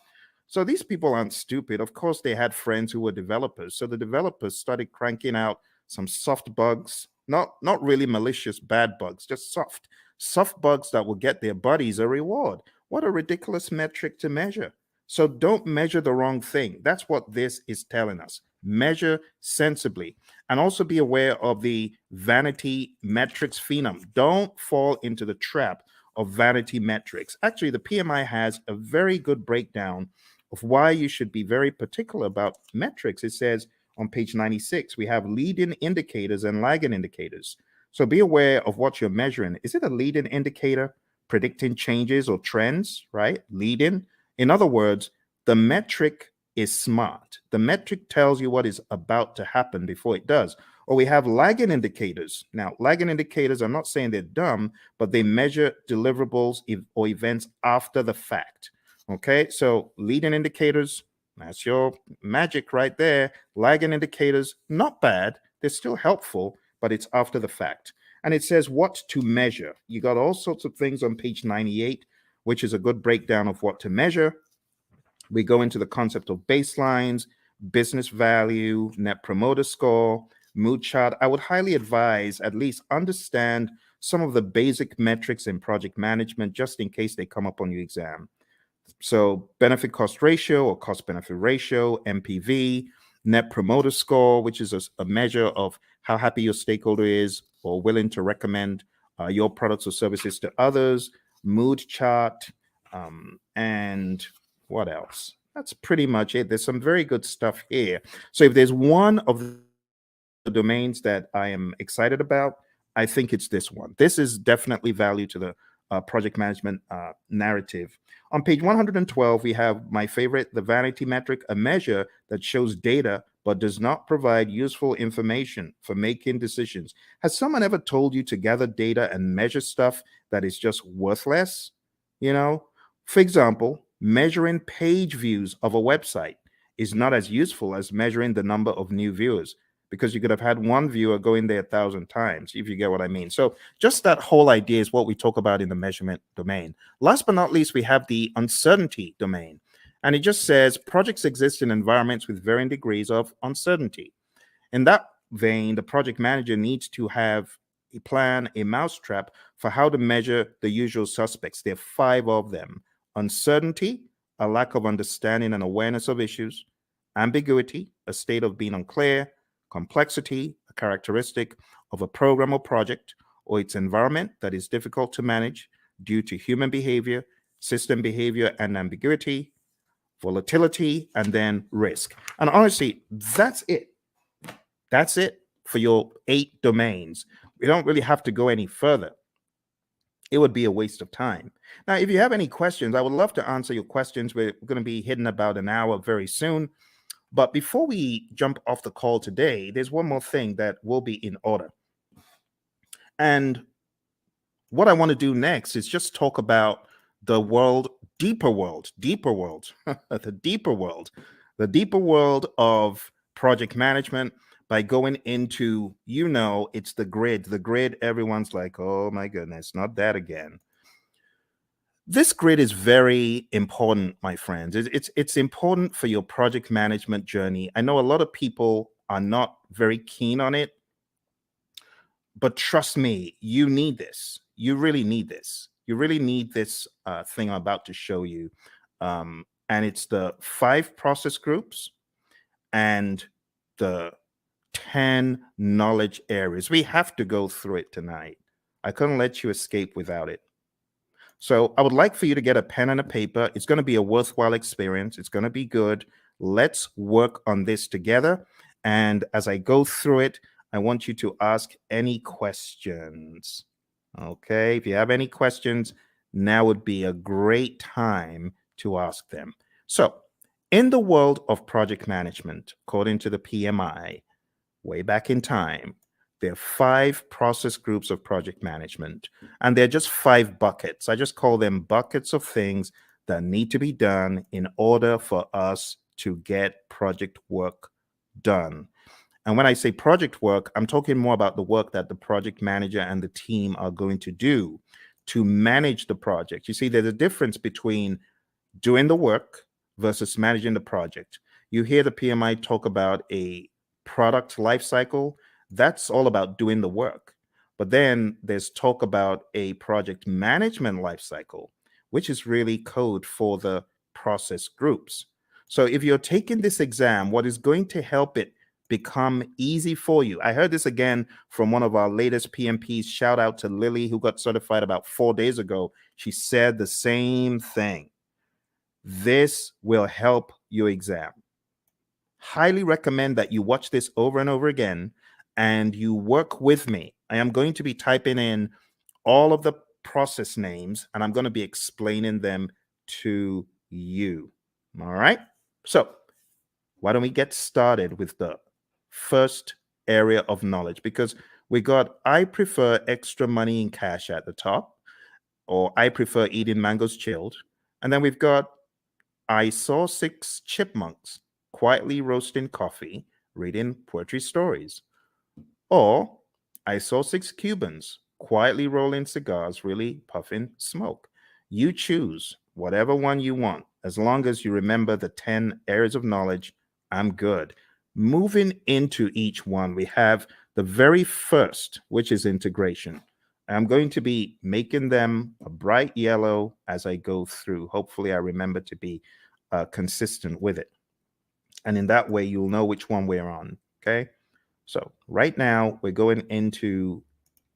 So these people aren't stupid. Of course, they had friends who were developers. So the developers started cranking out some soft bugs, not really malicious bad bugs, just soft bugs that will get their buddies a reward. What a ridiculous metric to measure. So don't measure the wrong thing. That's what this is telling us. Measure sensibly, and also be aware of the vanity metrics phenom. Don't fall into the trap of vanity metrics. Actually, the PMI has a very good breakdown of why you should be very particular about metrics. It says on page 96, we have leading indicators and lagging indicators. So be aware of what you're measuring. Is it a leading indicator predicting changes or trends, right? Leading. In other words, the metric is smart. The metric tells you what is about to happen before it does. Or we have lagging indicators. Now, lagging indicators, I'm not saying they're dumb, but they measure deliverables or events after the fact. Okay, so leading indicators, that's your magic right there. Lagging indicators, not bad. They're still helpful, but it's after the fact. And it says what to measure. You got all sorts of things on page 98, which is a good breakdown of what to measure. We go into the concept of baselines, business value, net promoter score, mood chart. I would highly advise at least understand some of the basic metrics in project management just in case they come up on your exam. So benefit cost ratio or cost benefit ratio, NPV, net promoter score, which is a measure of how happy your stakeholder is or willing to recommend your products or services to others, mood chart, and what else? That's pretty much it. There's some very good stuff here. So if there's one of the domains that I am excited about, I think it's this one. This is definitely value to the project management narrative. On page 112, we have my favorite, the vanity metric, a measure that shows data but does not provide useful information for making decisions. Has someone ever told you to gather data and measure stuff that is just worthless? You know, for example, measuring page views of a website is not as useful as measuring the number of new viewers, because you could have had one viewer go in there 1,000 times, if you get what I mean. So just that whole idea is what we talk about in the measurement domain. Last but not least, we have the uncertainty domain. And it just says projects exist in environments with varying degrees of uncertainty. In that vein, the project manager needs to have a plan, a mousetrap for how to measure the usual suspects. There are 5 of them: uncertainty, a lack of understanding and awareness of issues; ambiguity, a state of being unclear; complexity, a characteristic of a program or project or its environment that is difficult to manage due to human behavior, system behavior, and ambiguity; volatility; and then risk. And honestly, that's it. That's it for your 8 domains. We don't really have to go any further. It would be a waste of time. Now, if you have any questions, I would love to answer your questions. We're going to be hitting about an hour very soon. But before we jump off the call today, there's one more thing that will be in order. And what I want to do next is just talk about the world, deeper world, the deeper world of project management by going into, it's the grid. The grid, everyone's like, oh my goodness, not that again. This grid is very important, my friends. It's important for your project management journey. I know a lot of people are not very keen on it, but trust me, you need this. You really need this. You really need this thing I'm about to show you. And it's the 5 process groups and the 10 knowledge areas. We have to go through it tonight. I couldn't let you escape without it. So I would like for you to get a pen and a paper. It's going to be a worthwhile experience. It's going to be good. Let's work on this together. And as I go through it, I want you to ask any questions. Okay, if you have any questions, now would be a great time to ask them. So, in the world of project management, according to the PMI, way back in time, there are 5 process groups of project management, and they're just 5 buckets. I just call them buckets of things that need to be done in order for us to get project work done. And when I say project work, I'm talking more about the work that the project manager and the team are going to do to manage the project. You see, there's a difference between doing the work versus managing the project. You hear the PMI talk about a product life cycle. That's all about doing the work. But then there's talk about a project management life cycle, which is really code for the process groups. So if you're taking this exam, what is going to help it become easy for you? I heard this again from one of our latest PMPs. Shout out to Lily, who got certified about 4 days ago. She said the same thing. This will help your exam. Highly recommend that you watch this over and over again and you work with me. I am going to be typing in all of the process names and I'm going to be explaining them to you. All right. So why don't we get started with the first area of knowledge? Because we got, I prefer extra money in cash at the top, or I prefer eating mangoes chilled. And then we've got, I saw 6 chipmunks quietly roasting coffee, reading poetry stories. Or I saw 6 Cubans quietly rolling cigars, really puffing smoke. You choose whatever one you want. As long as you remember the 10 areas of knowledge, I'm good. Moving into each one, we have the very first, which is integration. I'm going to be making them a bright yellow as I go through. Hopefully, I remember to be consistent with it. And in that way, you'll know which one we're on. Okay. So right now, we're going into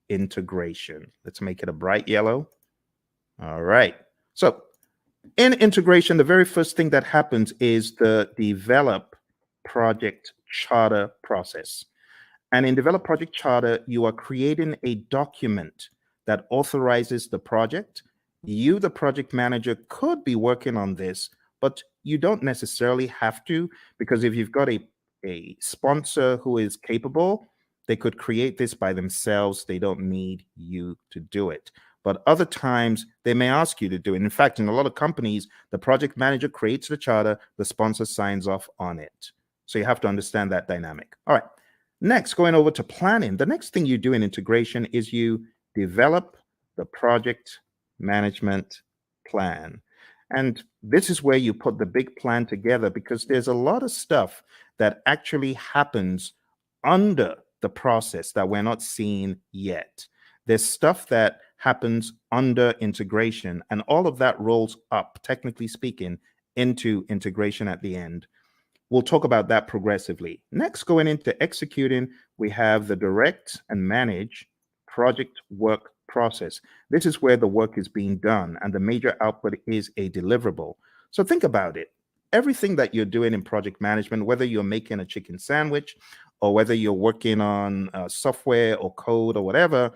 integration. Let's make it a bright yellow. All right. So in integration, the very first thing that happens is the develop project charter process. And in Develop Project Charter, you are creating a document that authorizes the project. You, the project manager, could be working on this, but you don't necessarily have to, because if you've got a sponsor who is capable, they could create this by themselves. They don't need you to do it. But other times, they may ask you to do it. In fact, in a lot of companies, the project manager creates the charter, the sponsor signs off on it. So you have to understand that dynamic. All right. Next, going over to planning, the next thing you do in integration is you develop the project management plan. And this is where you put the big plan together, because there's a lot of stuff that actually happens under the process that we're not seeing yet. There's stuff that happens under integration, and all of that rolls up, technically speaking, into integration at the end. We'll talk about that progressively. Next, going into executing, we have the direct and manage project work process. This is where the work is being done and the major output is a deliverable. So think about it. Everything that you're doing in project management, whether you're making a chicken sandwich or whether you're working on software or code or whatever,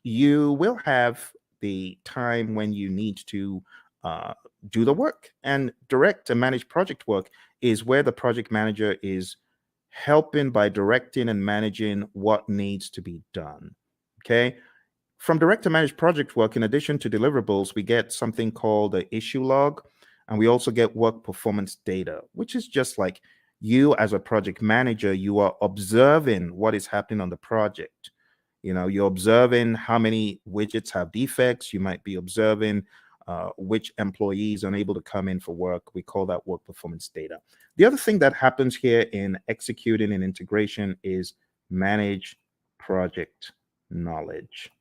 you will have the time when you need to do the work. And direct and manage project work is where the project manager is helping by directing and managing what needs to be done. Okay. From direct to manage project work, in addition to deliverables, we get something called the issue log, and we also get work performance data, which is just like you as a project manager, you are observing what is happening on the project. You know, you're observing how many widgets have defects. You might be observing which employees are unable to come in for work. We call that work performance data. The other thing that happens here in executing and integration is manage project knowledge.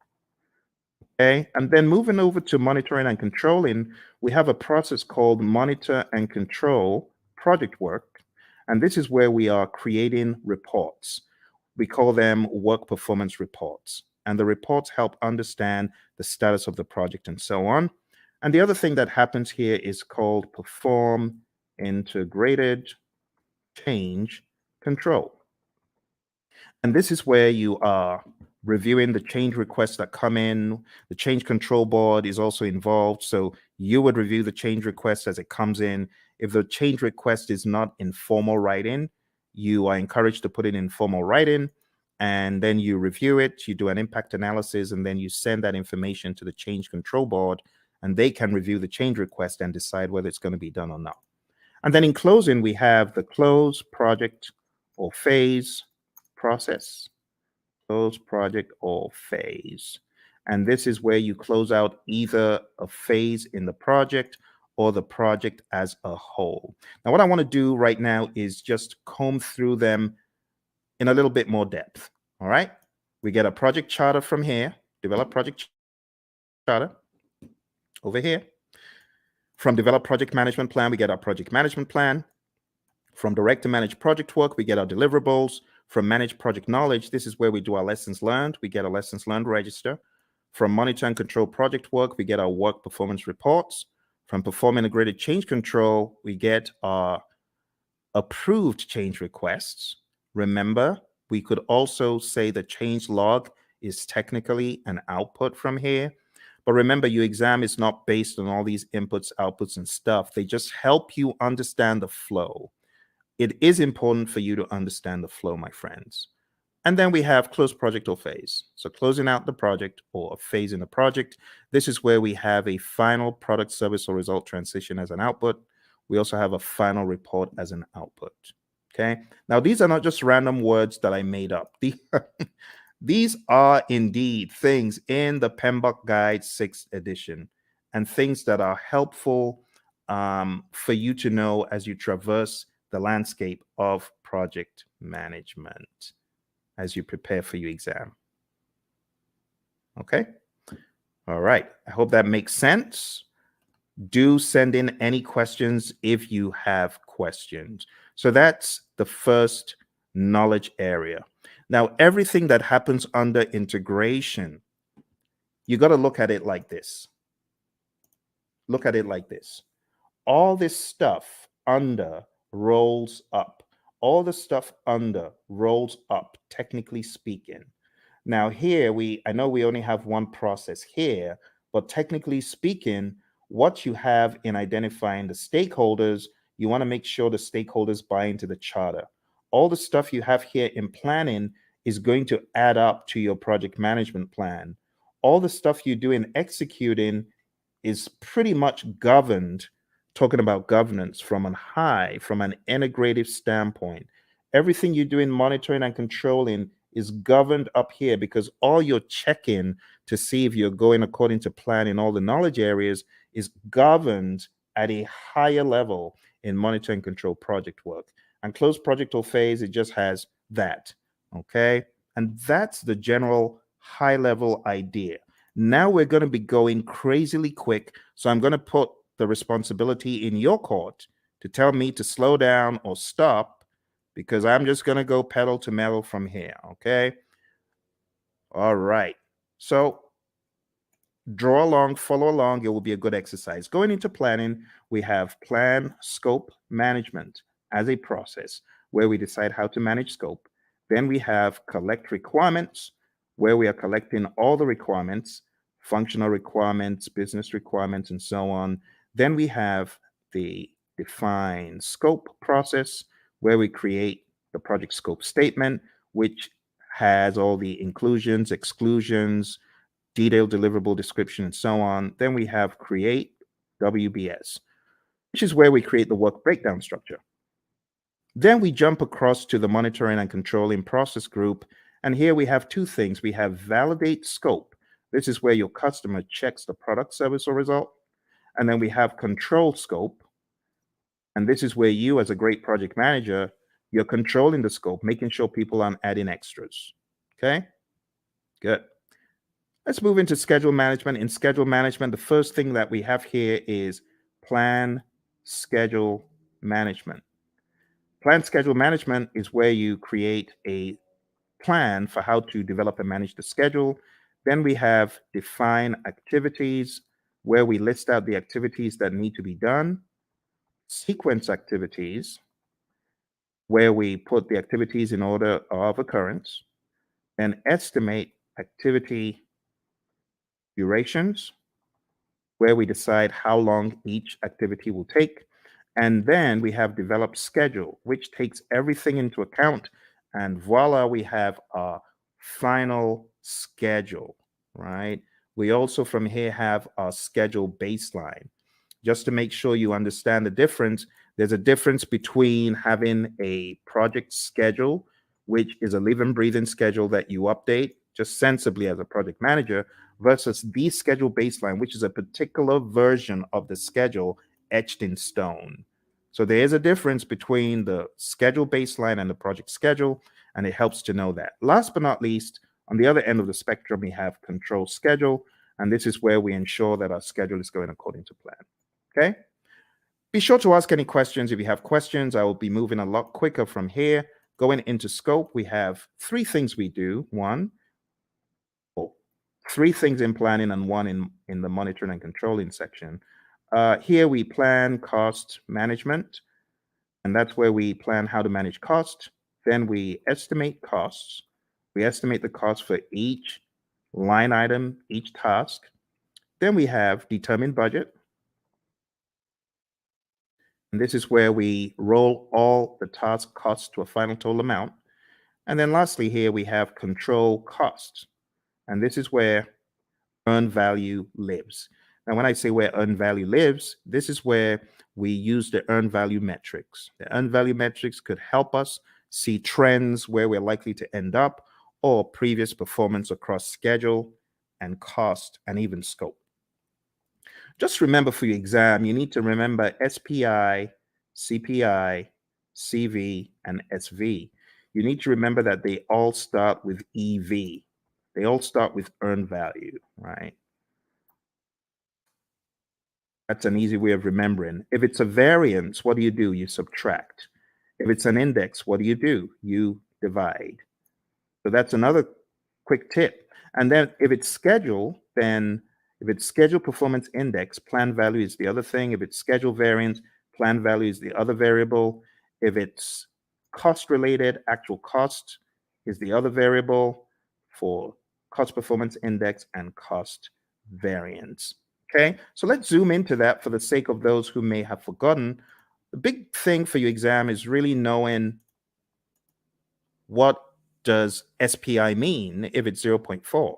Okay, and then moving over to monitoring and controlling, we have a process called monitor and control project work. And this is where we are creating reports. We call them work performance reports. And the reports help understand the status of the project and so on. And the other thing that happens here is called perform integrated change control. And this is where you are reviewing the change requests that come in. The change control board is also involved. So you would review the change request as it comes in. If the change request is not in formal writing, you are encouraged to put it in formal writing. And then you review it, you do an impact analysis, and then you send that information to the change control board, and they can review the change request and decide whether it's going to be done or not. And then in closing, we have the close project or phase, process, close project or phase. And this is where you close out either a phase in the project or the project as a whole. Now, what I want to do right now is just comb through them in a little bit more depth. All right. We get a project charter from here, develop project charter over here. From develop project management plan, we get our project management plan. From direct to manage project work, we get our deliverables. From manage project knowledge, this is where we do our lessons learned. We get a lessons learned register. From monitor and control project work, we get our work performance reports. From perform integrated change control, we get our approved change requests. Remember, we could also say the change log is technically an output from here. But remember, your exam is not based on all these inputs, outputs, and stuff. They just help you understand the flow. It is important for you to understand the flow, my friends. And then we have close project or phase. So closing out the project or a phase in the project. This is where we have a final product, service, or result transition as an output. We also have a final report as an output. Okay. Now, these are not just random words that I made up. These are indeed things in the PMBOK Guide 6th edition and things that are helpful for you to know as you traverse the landscape of project management as you prepare for your exam. Okay. All right. I hope that makes sense. Do send in any questions if you have questions. So that's the first knowledge area. Now, everything that happens under integration, you got to look at it like this. Look at it like this. All this stuff under rolls up. All the stuff under rolls up, technically speaking. Now here, I know we only have one process here, but technically speaking, what you have in identifying the stakeholders, you want to make sure the stakeholders buy into the charter. All the stuff you have here in planning is going to add up to your project management plan. All the stuff you do in executing is pretty much governed, talking about governance from an integrative standpoint. Everything you do in monitoring and controlling is governed up here because all you're checking to see if you're going according to plan in all the knowledge areas is governed at a higher level in monitor and control project work. And closed project or phase, it just has that. Okay. And that's the general high level idea. Now we're going to be going crazily quick. So I'm going to put the responsibility in your court to tell me to slow down or stop, because I'm just going to go pedal to metal from here. Okay. All right. So draw along, follow along. It will be a good exercise. Going into planning, we have plan, scope, management as a process where we decide how to manage scope. Then we have collect requirements, where we are collecting all the requirements, functional requirements, business requirements, and so on. Then we have the define scope process, where we create the project scope statement, which has all the inclusions, exclusions, detailed deliverable description, and so on. Then we have create WBS, which is where we create the work breakdown structure. Then we jump across to the monitoring and controlling process group. And here we have two things. We have validate scope. This is where your customer checks the product, service, or result. And then we have control scope. And this is where you, as a great project manager, you're controlling the scope, making sure people aren't adding extras. Okay, good. Let's move into schedule management. In schedule management, the first thing that we have here is plan schedule management. Plan schedule management is where you create a plan for how to develop and manage the schedule. Then we have define activities, where we list out the activities that need to be done. Sequence activities, where we put the activities in order of occurrence. And estimate activity durations, where we decide how long each activity will take. And then we have developed schedule, which takes everything into account. And voila, we have our final schedule, right? We also from here have our schedule baseline. Just to make sure you understand the difference, There's a difference between having a project schedule, which is a live and breathing schedule that you update just sensibly as a project manager, versus the schedule baseline, which is a particular version of the schedule etched in stone. So there is a difference between the schedule baseline and the project schedule, and it helps to know that. Last but not least, on the other end of the spectrum, we have control schedule, and this is where we ensure that our schedule is going according to plan. Okay? Be sure to ask any questions. If you have questions, I will be moving a lot quicker from here. Going into scope, we have three things we do. Three things in planning and one in the monitoring and controlling section. Here we plan cost management, and that's where we plan how to manage cost. Then we estimate costs. We estimate the cost for each line item, each task. Then we have determine budget. And this is where we roll all the task costs to a final total amount. And then lastly, here we have control costs. And this is where earned value lives. Now, when I say where earned value lives, this is where we use the earned value metrics. The earned value metrics could help us see trends where we're likely to end up, or previous performance across schedule and cost and even scope. Just remember for your exam, you need to remember SPI, CPI, CV, and SV. You need to remember that they all start with EV. They all start with earned value, right? That's an easy way of remembering. If it's a variance, what do? You subtract. If it's an index, what do? You divide. So that's another quick tip. And then if it's schedule, then if it's schedule performance index, plan value is the other thing. If it's schedule variance, plan value is the other variable. If it's cost related, actual cost is the other variable for cost performance index and cost variance. Okay, so let's zoom into that for the sake of those who may have forgotten. The big thing for your exam is really knowing what does SPI mean if it's 0.4,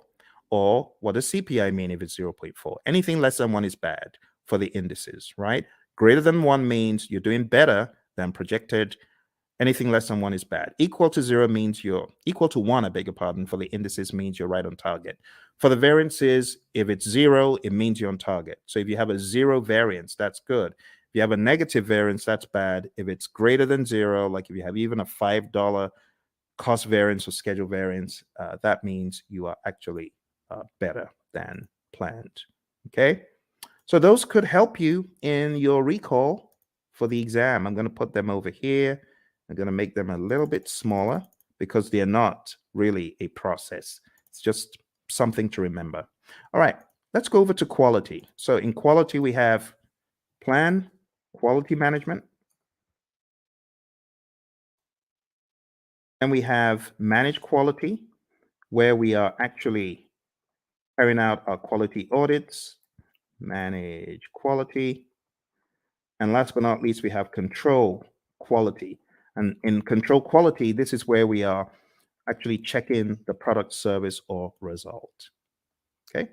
or what does CPI mean if it's 0.4. Anything less than 1 is bad for the indices, right? Greater than 1 means you're doing better than projected. Anything less than 1 is bad. Equal to 0 means you're equal to 1, I beg your pardon, for the indices means you're right on target. For the variances, if it's 0, it means you're on target. So if you have a 0 variance, that's good. If you have a negative variance, that's bad. If it's greater than 0, like if you have even a $5 cost variance or schedule variance, that means you are actually better than planned. Okay, so those could help you in your recall for the exam. I'm going to put them over here. I'm going to make them a little bit smaller because they're not really a process. It's just something to remember. All right, let's go over to quality. So in quality, we have plan, quality management. And we have manage quality, where we are actually carrying out our quality audits, manage quality. And last but not least, we have control quality. And in control quality, this is where we are actually checking the product, service, or result. Okay.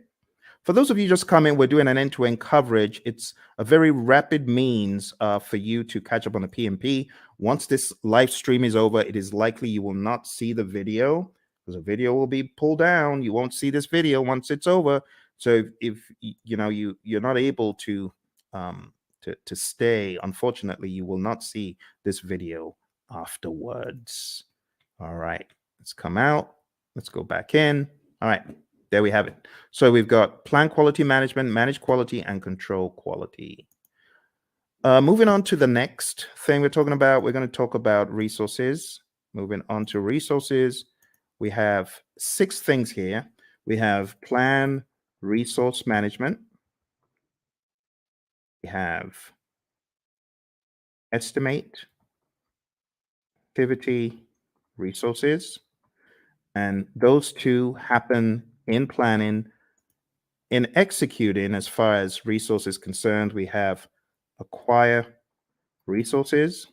For those of you just coming, we're doing an end-to-end coverage. It's a very rapid means for you to catch up on the PMP. Once this live stream is over, it is likely you will not see the video because the video will be pulled down. You won't see this video once it's over. So if you know you're not able to stay, unfortunately, you will not see this video afterwards. All right, let's come out. Let's go back in. All right, there we have it. So we've got plan quality management, manage quality, and control quality. Moving on to the next thing we're talking about, we're going to talk about resources. Moving on to resources, we have 6 things here. We have plan resource management. We have estimate, activity, resources. And those two happen in planning. In executing, as far as resources concerned, we have acquire resources,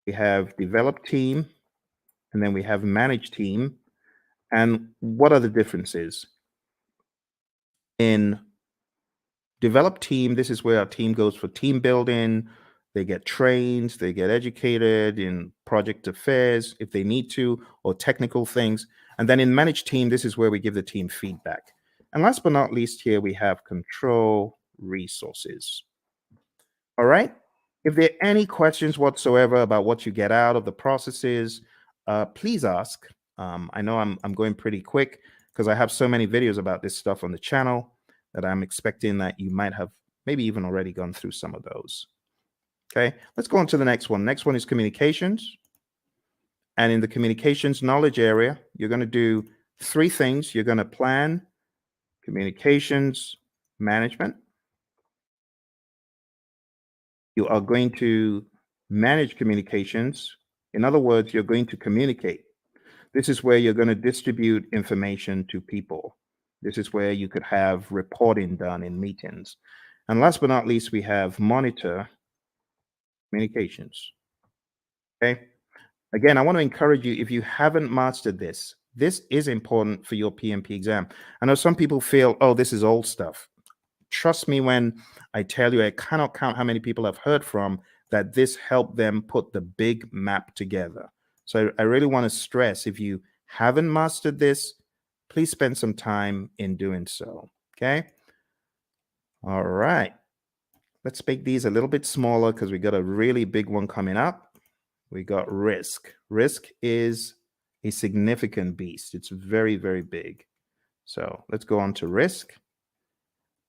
we have develop team, and then we have manage team. And what are the differences? In develop team, this is where our team goes for team building. They get trained, they get educated in project affairs if they need to, or technical things. And then in managed team, this is where we give the team feedback. And last but not least, here we have control resources. All right. If there are any questions whatsoever about what you get out of the processes, please ask. I know I'm going pretty quick because I have so many videos about this stuff on the channel that I'm expecting that you might have maybe even already gone through some of those. Okay, let's go on to the next one. Next one is communications. And in the communications knowledge area, you're going to do three things. You're going to plan communications management. You are going to manage communications. In other words, you're going to communicate. This is where you're going to distribute information to people. This is where you could have reporting done in meetings. And last but not least, we have monitor communications. Okay. Again, I want to encourage you, if you haven't mastered this, this is important for your PMP exam. I know some people feel, oh, this is old stuff. Trust me when I tell you, I cannot count how many people I've heard from that this helped them put the big map together. So I really want to stress, if you haven't mastered this, please spend some time in doing so. Okay. All right. Let's make these a little bit smaller because we got a really big one coming up. We got risk. Risk is a significant beast. It's very, very big. So let's go on to risk.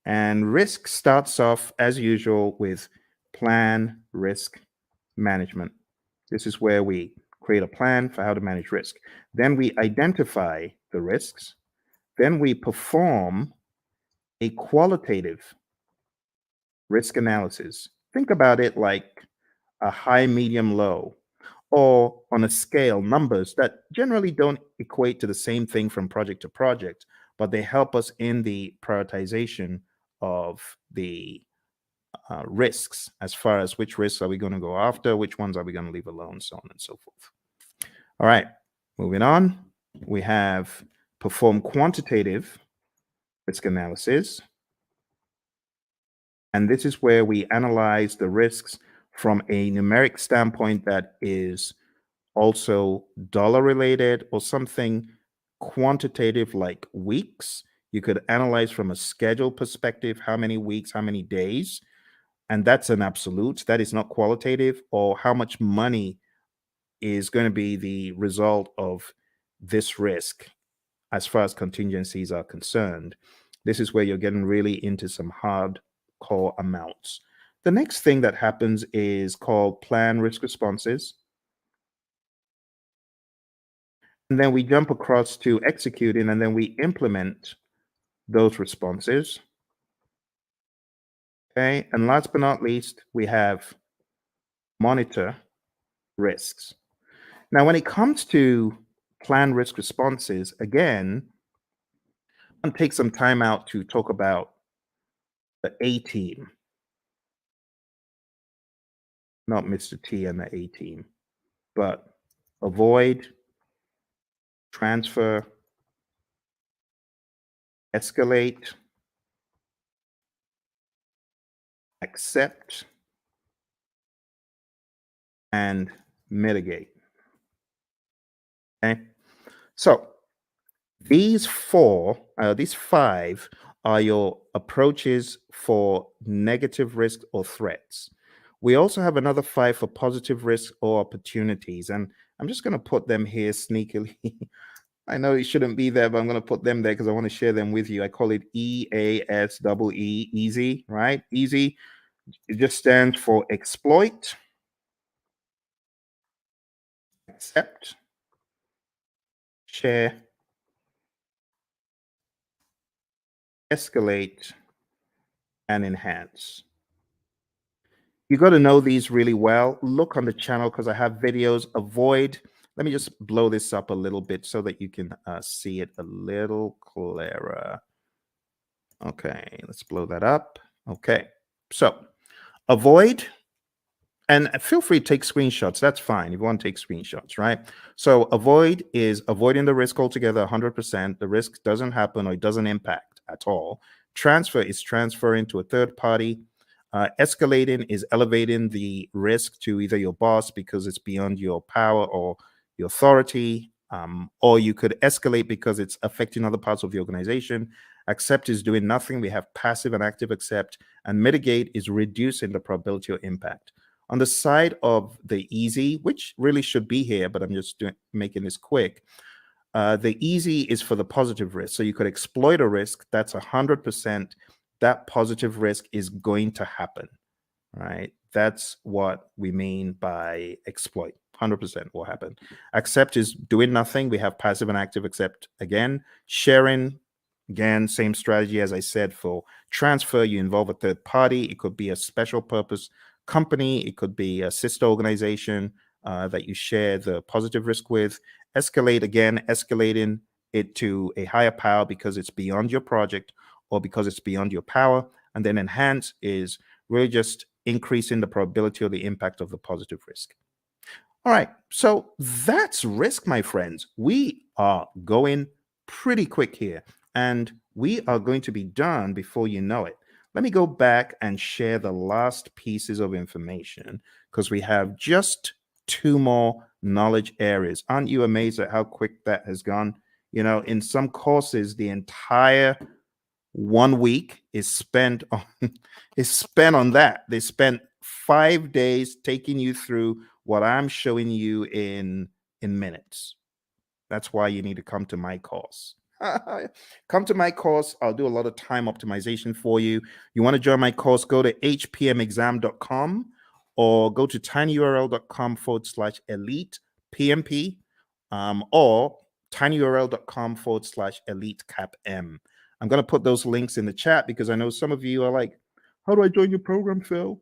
And risk starts off as usual with plan risk management. This is where we create a plan for how to manage risk. Then we identify the risks. Then we perform a qualitative risk analysis. Think about it like a high, medium, low, or on a scale, numbers that generally don't equate to the same thing from project to project, but they help us in the prioritization of the risks, as far as which risks are we going to go after, which ones are we going to leave alone, so on and so forth. All right, moving on. We have perform quantitative risk analysis. And this is where we analyze the risks from a numeric standpoint that is also dollar related, or something quantitative like weeks. You could analyze from a schedule perspective, how many weeks, how many days, and that's an absolute. That is not qualitative. Or how much money is going to be the result of this risk as far as contingencies are concerned. This is where you're getting really into some hardcore amounts. The next thing that happens is called plan risk responses. And then we jump across to executing, and then we implement those responses. Okay. And last but not least, we have monitor risks. Now, when it comes to plan risk responses, again, I'll take some time out to talk about the A team, not Mr. T and the A team, but avoid, transfer, escalate, accept, and mitigate. Okay. So these five are your approaches for negative risk or threats. We also have another five for positive risk or opportunities. And I'm just going to put them here sneakily. I know it shouldn't be there, but I'm going to put them there because I want to share them with you. I call it EASEE, easy, right? Easy. It just stands for exploit, accept, share, escalate, and enhance. You got to know these really well. Look on the channel because I have videos. Avoid. Let me just blow this up a little bit so that you can see it a little clearer. Okay, let's blow that up. Okay, so avoid, and feel free to take screenshots. That's fine if you want to take screenshots, right? So avoid is avoiding the risk altogether, 100%. The risk doesn't happen or it doesn't impact at all. Transfer is transferring to a third party. Escalating is elevating the risk to either your boss because it's beyond your power or your authority, or you could escalate because it's affecting other parts of the organization. Accept is doing nothing. We have passive and active accept, and mitigate is reducing the probability of impact. On the side of the easy, which really should be here, but I'm just making this quick. The easy is for the positive risk. So you could exploit a risk. That's 100%. That positive risk is going to happen, right? That's what we mean by exploit. 100% will happen. Accept is doing nothing. We have passive and active accept again. Sharing, again, same strategy as I said for transfer. You involve a third party. It could be a special purpose company. It could be a sister organization that you share the positive risk with. Escalate, again, escalating it to a higher power because it's beyond your project or because it's beyond your power. And then enhance is really just increasing the probability or the impact of the positive risk. All right, so that's risk, my friends. We are going pretty quick here, and we are going to be done before you know it. Let me go back and share the last pieces of information because we have just 2 more knowledge areas. Aren't you amazed at how quick that has gone? You know, in some courses, the entire 1 week is spent on that. They spent 5 days taking you through what I'm showing you in minutes. That's why you need to come to my course. Come to my course. I'll do a lot of time optimization for you. You want to join my course, go to hpmexam.com or go to tinyurl.com/elite PMP or tinyurl.com/elite CAPM. I'm going to put those links in the chat because I know some of you are like, how do I join your program, Phil?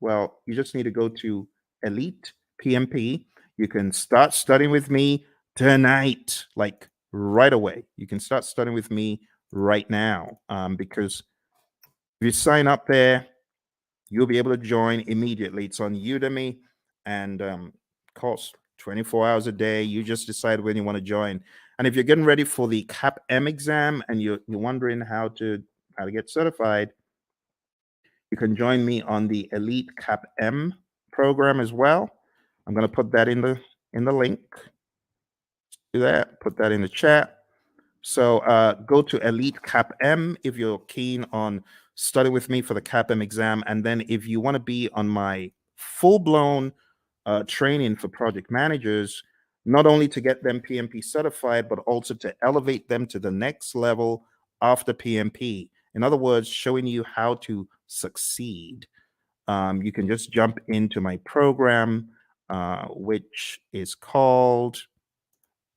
Well, you just need to go to Elite PMP. You can start studying with me tonight, like right away. You can start studying with me right now because if you sign up there, you'll be able to join immediately. It's on Udemy and costs 24 hours a day. You just decide when you want to join. And if you're getting ready for the CAPM exam and you're wondering how to get certified, you can join me on the Elite CAPM program as well. I'm going to put that in the link. Do that. Put that in the chat. So go to Elite CAPM if you're keen on studying with me for the CAPM exam. And then if you want to be on my full-blown training for project managers, not only to get them PMP certified, but also to elevate them to the next level after PMP. In other words, showing you how to succeed. You can just jump into my program, which is called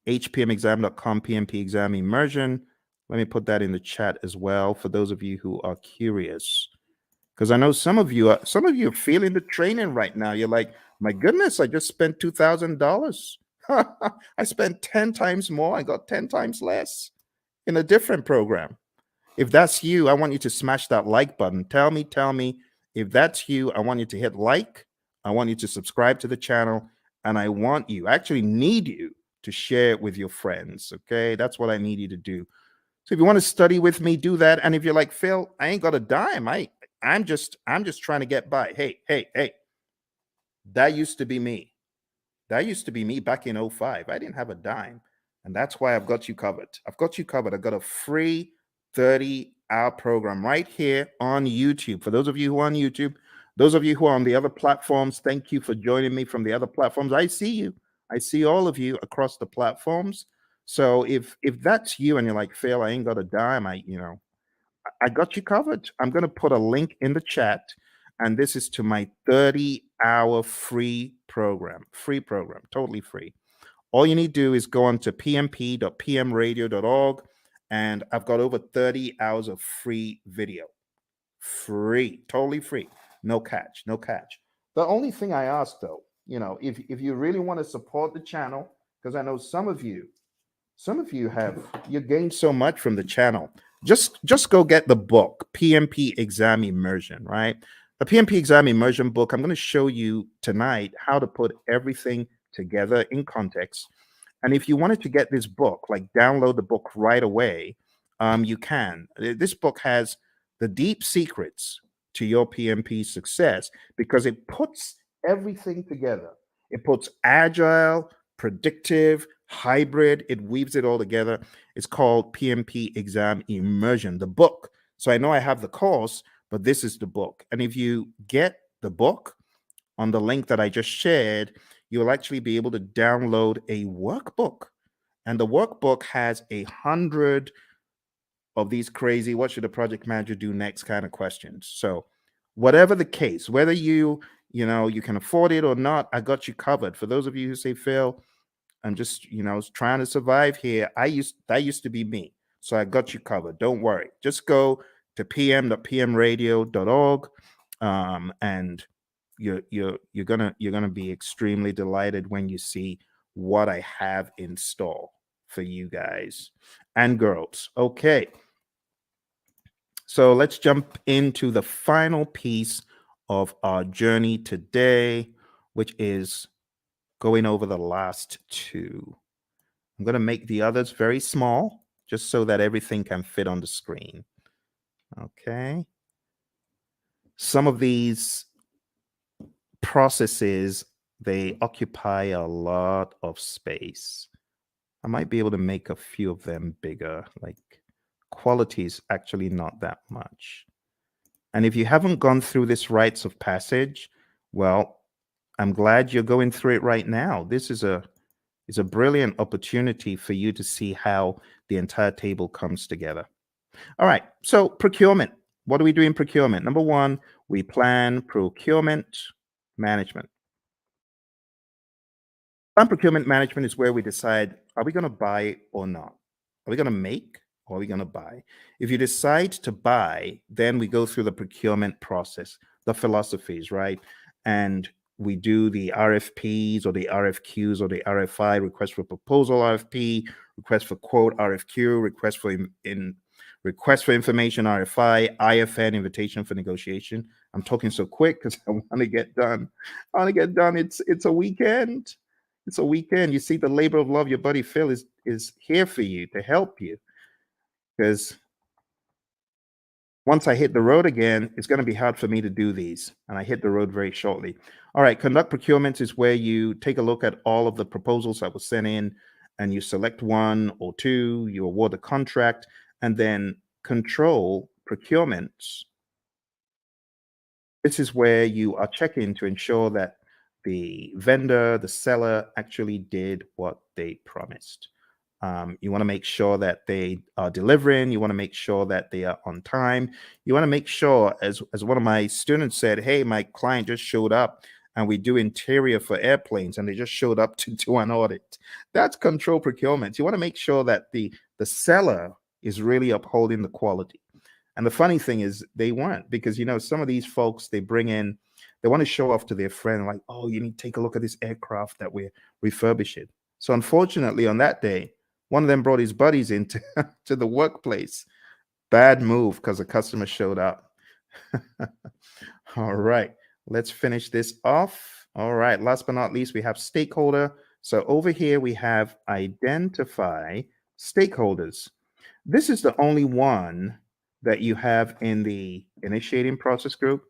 hpmexam.com PMP exam immersion. Let me put that in the chat as well for those of you who are curious, because I know some of you are feeling the training right now. You're like, my goodness, I just spent $2,000. I spent 10 times more. I got 10 times less in a different program. If that's you, I want you to smash that like button. Tell me if that's you. I want you to hit like. I want you to subscribe to the channel, and I actually need you to share it with your friends. Okay, that's what I need you to do. So if you want to study with me, do that. And if you're like, Phil, I ain't got a dime. I'm just trying to get by. Hey, that used to be me. That used to be me back in 05. I didn't have a dime. And that's why I've got you covered. I've got a free 30-hour program right here on YouTube. For those of you who are on YouTube, those of you who are on the other platforms, thank you for joining me from the other platforms. I see you. I see all of you across the platforms. So if that's you and you're like, Phil, I ain't got a dime, I got you covered. I'm going to put a link in the chat, and this is to my 30-hour free program, totally free. All you need to do is go on to pmp.pmradio.org, and I've got over 30 hours of free video. Free, totally free. No catch. The only thing I ask though, if you really want to support the channel, because I know some of you you gained so much from the channel. Just go get the book, PMP Exam Immersion, right? The PMP Exam Immersion book, I'm going to show you tonight how to put everything together in context. And if you wanted to get this book, like download the book right away, you can. This book has the deep secrets to your PMP success because it puts everything together. It puts agile, predictive, hybrid, it weaves it all together. It's called PMP Exam Immersion, the book. So I know I have the course, but this is the book. And if you get the book on the link that I just shared, you'll actually be able to download a workbook. And the workbook has 100 of these crazy, what should a project manager do next kind of questions. So whatever the case, whether you can afford it or not, I got you covered. For those of you who say, Phil, I'm just, trying to survive here. That used to be me. So I got you covered. Don't worry. Just go to pm.pmradio.org, and you're gonna be extremely delighted when you see what I have in store for you guys and girls. Okay. So let's jump into the final piece of our journey today, which is going over the last two. I'm going to make the others very small, just so that everything can fit on the screen. Okay. Some of these processes, they occupy a lot of space. I might be able to make a few of them bigger, like quality is actually not that much. And if you haven't gone through this rites of passage, well, I'm glad you're going through it right now. This is a brilliant opportunity for you to see how the entire table comes together. All right, so procurement. What do we do in procurement? Number one, we plan procurement management. Plan procurement management is where we decide, are we going to buy or not? Are we going to make or are we going to buy? If you decide to buy, then we go through the procurement process, the philosophies, right? And we do the RFPs or the RFQs or the RFI, request for proposal RFP, request for quote RFQ, request for information RFI, IFN, invitation for negotiation. I'm talking so quick because I want to get done. I want to get done. It's a weekend. It's a weekend. You see, the labor of love, your buddy Phil is here for you to help you. Because once I hit the road again, it's going to be hard for me to do these. And I hit the road very shortly. All right, conduct procurement is where you take a look at all of the proposals that were sent in and you select one or two, you award a contract, and then control procurements. This is where you are checking to ensure that the vendor, the seller actually did what they promised. You want to make sure that they are delivering. You want to make sure that they are on time. You want to make sure, as one of my students said, hey, my client just showed up and we do interior for airplanes and they just showed up to do an audit. That's control procurement. You want to make sure that the seller is really upholding the quality. And the funny thing is they weren't, because, some of these folks, they want to show off to their friend, like, oh, you need to take a look at this aircraft that we're refurbishing. So unfortunately, on that day, one of them brought his buddies into to the workplace. Bad move because the customer showed up. All right, let's finish this off. All right, last but not least, we have stakeholder. So over here, we have identify stakeholders. This is the only one that you have in the initiating process group.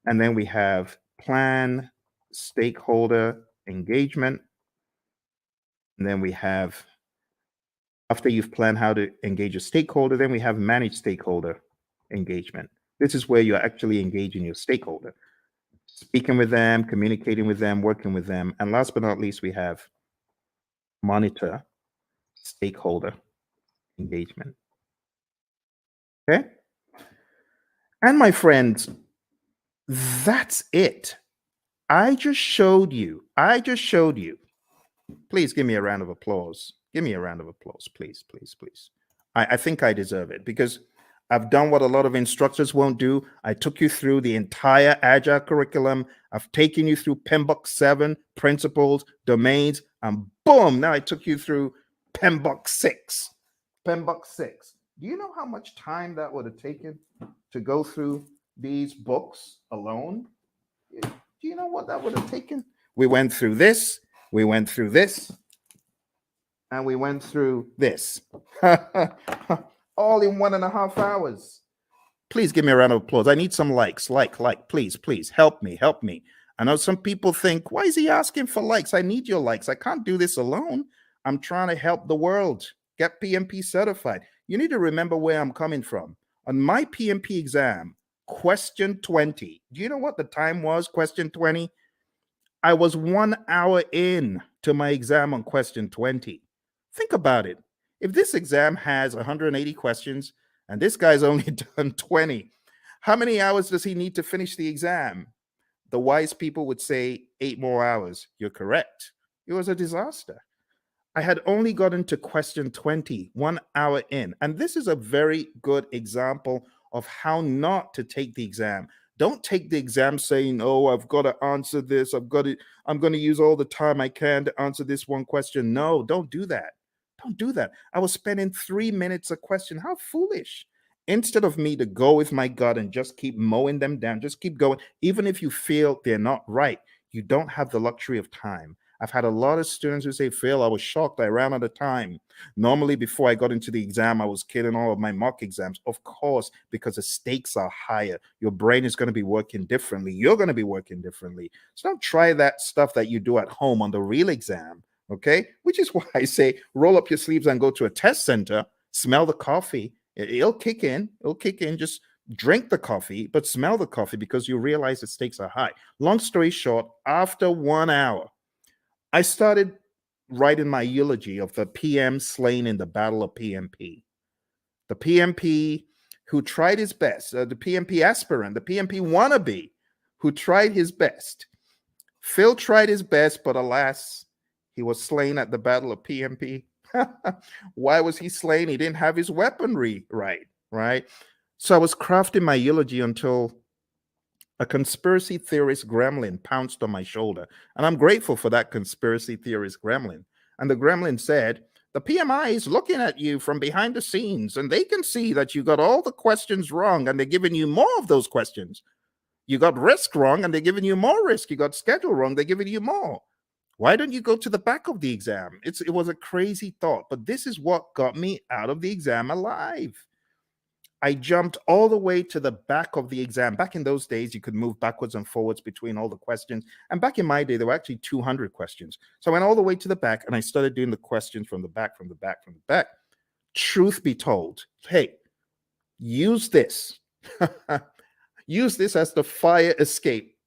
And then we have plan stakeholder engagement. And then we have, after you've planned how to engage a stakeholder, then we have manage stakeholder engagement. This is where you're actually engaging your stakeholder, speaking with them, communicating with them, working with them. And last but not least, we have monitor stakeholder engagement. Okay. And my friends, that's it. I just showed you. Please give me a round of applause. Give me a round of applause, please, please, please. I think I deserve it because I've done what a lot of instructors won't do. I took you through the entire Agile curriculum. I've taken you through PMBOK 7, principles, domains, and boom, now I took you through PMBOK 6. PMBOK 6. Do you know how much time that would have taken to go through these books alone? Do you know what that would have taken? We went through this, we went through this, and we went through this. All in 1.5 hours. Please give me a round of applause. I need some likes. Like, please, please help me, help me. I know some people think, why is he asking for likes? I need your likes. I can't do this alone. I'm trying to help the world get PMP certified. You need to remember where I'm coming from. On my PMP exam, question 20. Do you know what the time was? Question 20. I was 1 hour in to my exam on question 20. Think about it. If this exam has 180 questions and this guy's only done 20, how many hours does he need to finish the exam? The wise people would say 8 more hours. You're correct. It was a disaster. I had only gotten to question 20, 1 hour in. And this is a very good example of how not to take the exam. Don't take the exam saying, oh, I've got to answer this. I'm going to use all the time I can to answer this one question. No, don't do that. Don't do that. I was spending 3 minutes a question. How foolish. Instead of me to go with my gut and just keep mowing them down, just keep going. Even if you feel they're not right, you don't have the luxury of time. I've had a lot of students who say, Phil, I was shocked. I ran out of time. Normally, before I got into the exam, I was killing all of my mock exams. Of course, because the stakes are higher. Your brain is going to be working differently. You're going to be working differently. So don't try that stuff that you do at home on the real exam, okay? Which is why I say roll up your sleeves and go to a test center, smell the coffee. It'll kick in. It'll kick in. Just drink the coffee, but smell the coffee because you realize the stakes are high. Long story short, after 1 hour, I started writing my eulogy of the PM slain in the Battle of PMP. The PMP who tried his best, the PMP aspirant, the PMP wannabe who tried his best. Phil tried his best, but alas, he was slain at the Battle of PMP. Why was he slain? He didn't have his weaponry right? So I was crafting my eulogy until a conspiracy theorist gremlin pounced on my shoulder. And I'm grateful for that conspiracy theorist gremlin. And the gremlin said, the PMI is looking at you from behind the scenes, and they can see that you got all the questions wrong, and they're giving you more of those questions. You got risk wrong, and they're giving you more risk. You got schedule wrong, they're giving you more. Why don't you go to the back of the exam? It was a crazy thought, but this is what got me out of the exam alive. I jumped all the way to the back of the exam. Back in those days, you could move backwards and forwards between all the questions. And back in my day, there were actually 200 questions. So I went all the way to the back and I started doing the questions from the back, from the back, from the back. Truth be told, hey, use this. Use this as the fire escape.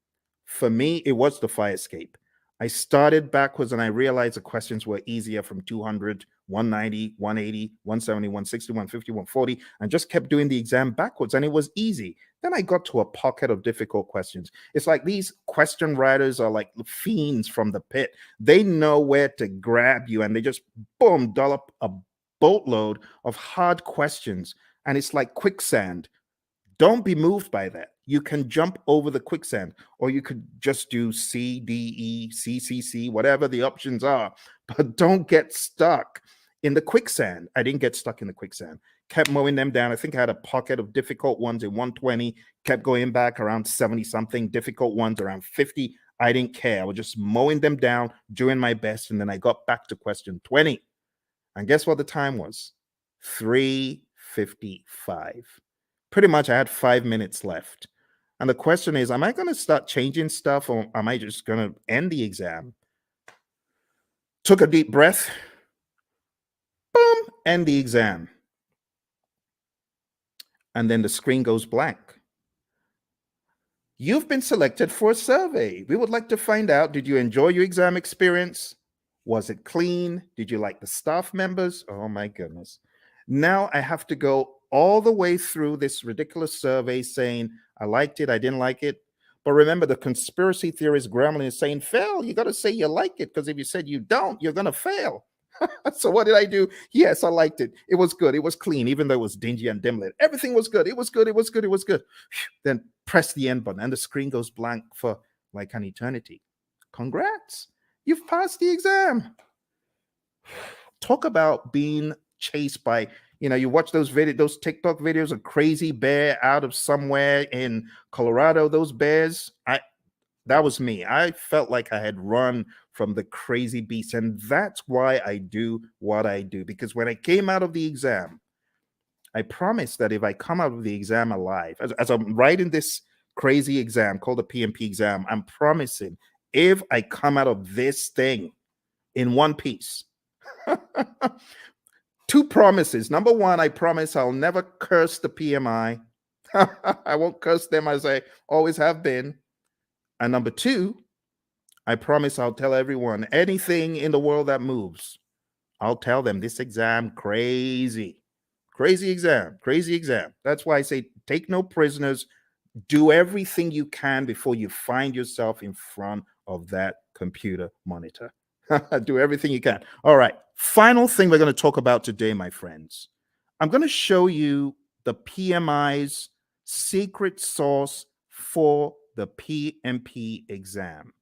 For me, it was the fire escape. I started backwards and I realized the questions were easier from 200, 190, 180, 170, 160, 150, 140, and just kept doing the exam backwards and it was easy. Then I got to a pocket of difficult questions. It's like these question writers are like fiends from the pit. They know where to grab you and they just, boom, dollop a boatload of hard questions. And it's like quicksand. Don't be moved by that. You can jump over the quicksand, or you could just do C, D, E, C, C, C, whatever the options are, but don't get stuck in the quicksand. I didn't get stuck in the quicksand. Kept mowing them down. I think I had a pocket of difficult ones in 120, kept going back around 70 something, difficult ones around 50. I didn't care. I was just mowing them down, doing my best. And then I got back to question 20. And guess what the time was? 3:55. Pretty much I had 5 minutes left. And the question is, am I going to start changing stuff or am I just going to end the exam? Took a deep breath. Boom, end the exam. And then the screen goes blank. You've been selected for a survey. We would like to find out, did you enjoy your exam experience? Was it clean? Did you like the staff members? Oh my goodness. Now I have to go all the way through this ridiculous survey saying, I liked it, I didn't like it. But remember, the conspiracy theorist gremlin is saying, fail, you got to say you like it, because if you said you don't, you're going to fail. So what did I do? Yes, I liked it. It was good. It was clean, even though it was dingy and dim lit. Everything was good. It was good. It was good. It was good. Then press the end button and the screen goes blank for like an eternity. Congrats. You've passed the exam. Talk about being chased by, you watch those TikTok videos of crazy bear out of somewhere in Colorado, those bears. That was me. I felt like I had run from the crazy beast. And that's why I do what I do. Because when I came out of the exam, I promise that if I come out of the exam alive, as I'm writing this crazy exam called the PMP exam, I'm promising if I come out of this thing in one piece, two promises. Number one, I promise I'll never curse the PMI. I won't curse them as I always have been. And number two, I promise I'll tell everyone anything in the world that moves. I'll tell them this exam crazy. Crazy exam, crazy exam. That's why I say take no prisoners. Do everything you can before you find yourself in front of that computer monitor. Do everything you can. All right. Final thing we're going to talk about today, my friends. I'm going to show you the PMI's secret sauce for the PMP exam.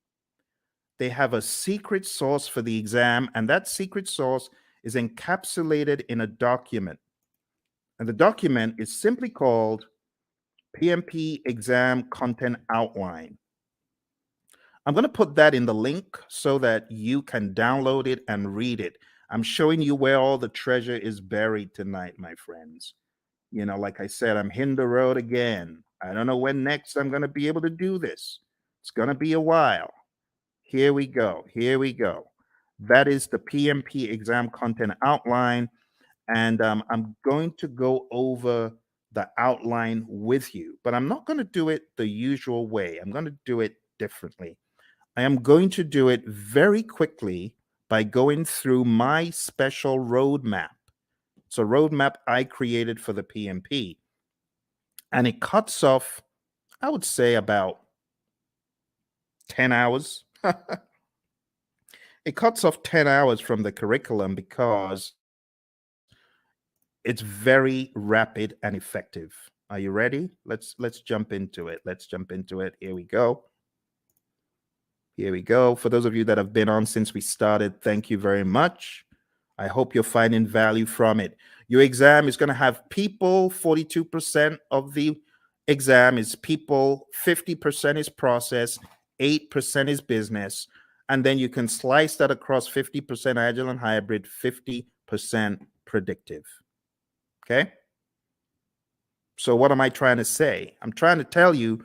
They have a secret sauce for the exam, and that secret sauce is encapsulated in a document. And the document is simply called PMP Exam Content Outline. I'm going to put that in the link so that you can download it and read it. I'm showing you where all the treasure is buried tonight, my friends. You know, like I said, I'm hitting the road again. I don't know when next I'm going to be able to do this. It's going to be a while. Here we go. Here we go. That is the PMP exam content outline. And I'm going to go over the outline with you, but I'm not going to do it the usual way. I'm going to do it differently. I am going to do it very quickly by going through my special roadmap. It's a roadmap I created for the PMP, and it cuts off, I would say, about 10 hours. It cuts off 10 hours from the curriculum because it's very rapid and effective. Are you ready? Let's jump into it. Let's jump into it. Here we go. Here we go. For those of you that have been on since we started, thank you very much. I hope you're finding value from it. Your exam is going to have people. 42% of the exam is people, 50% is process, 8% is business. And then you can slice that across 50% agile and hybrid, 50% predictive. Okay? So what am I trying to say? I'm trying to tell you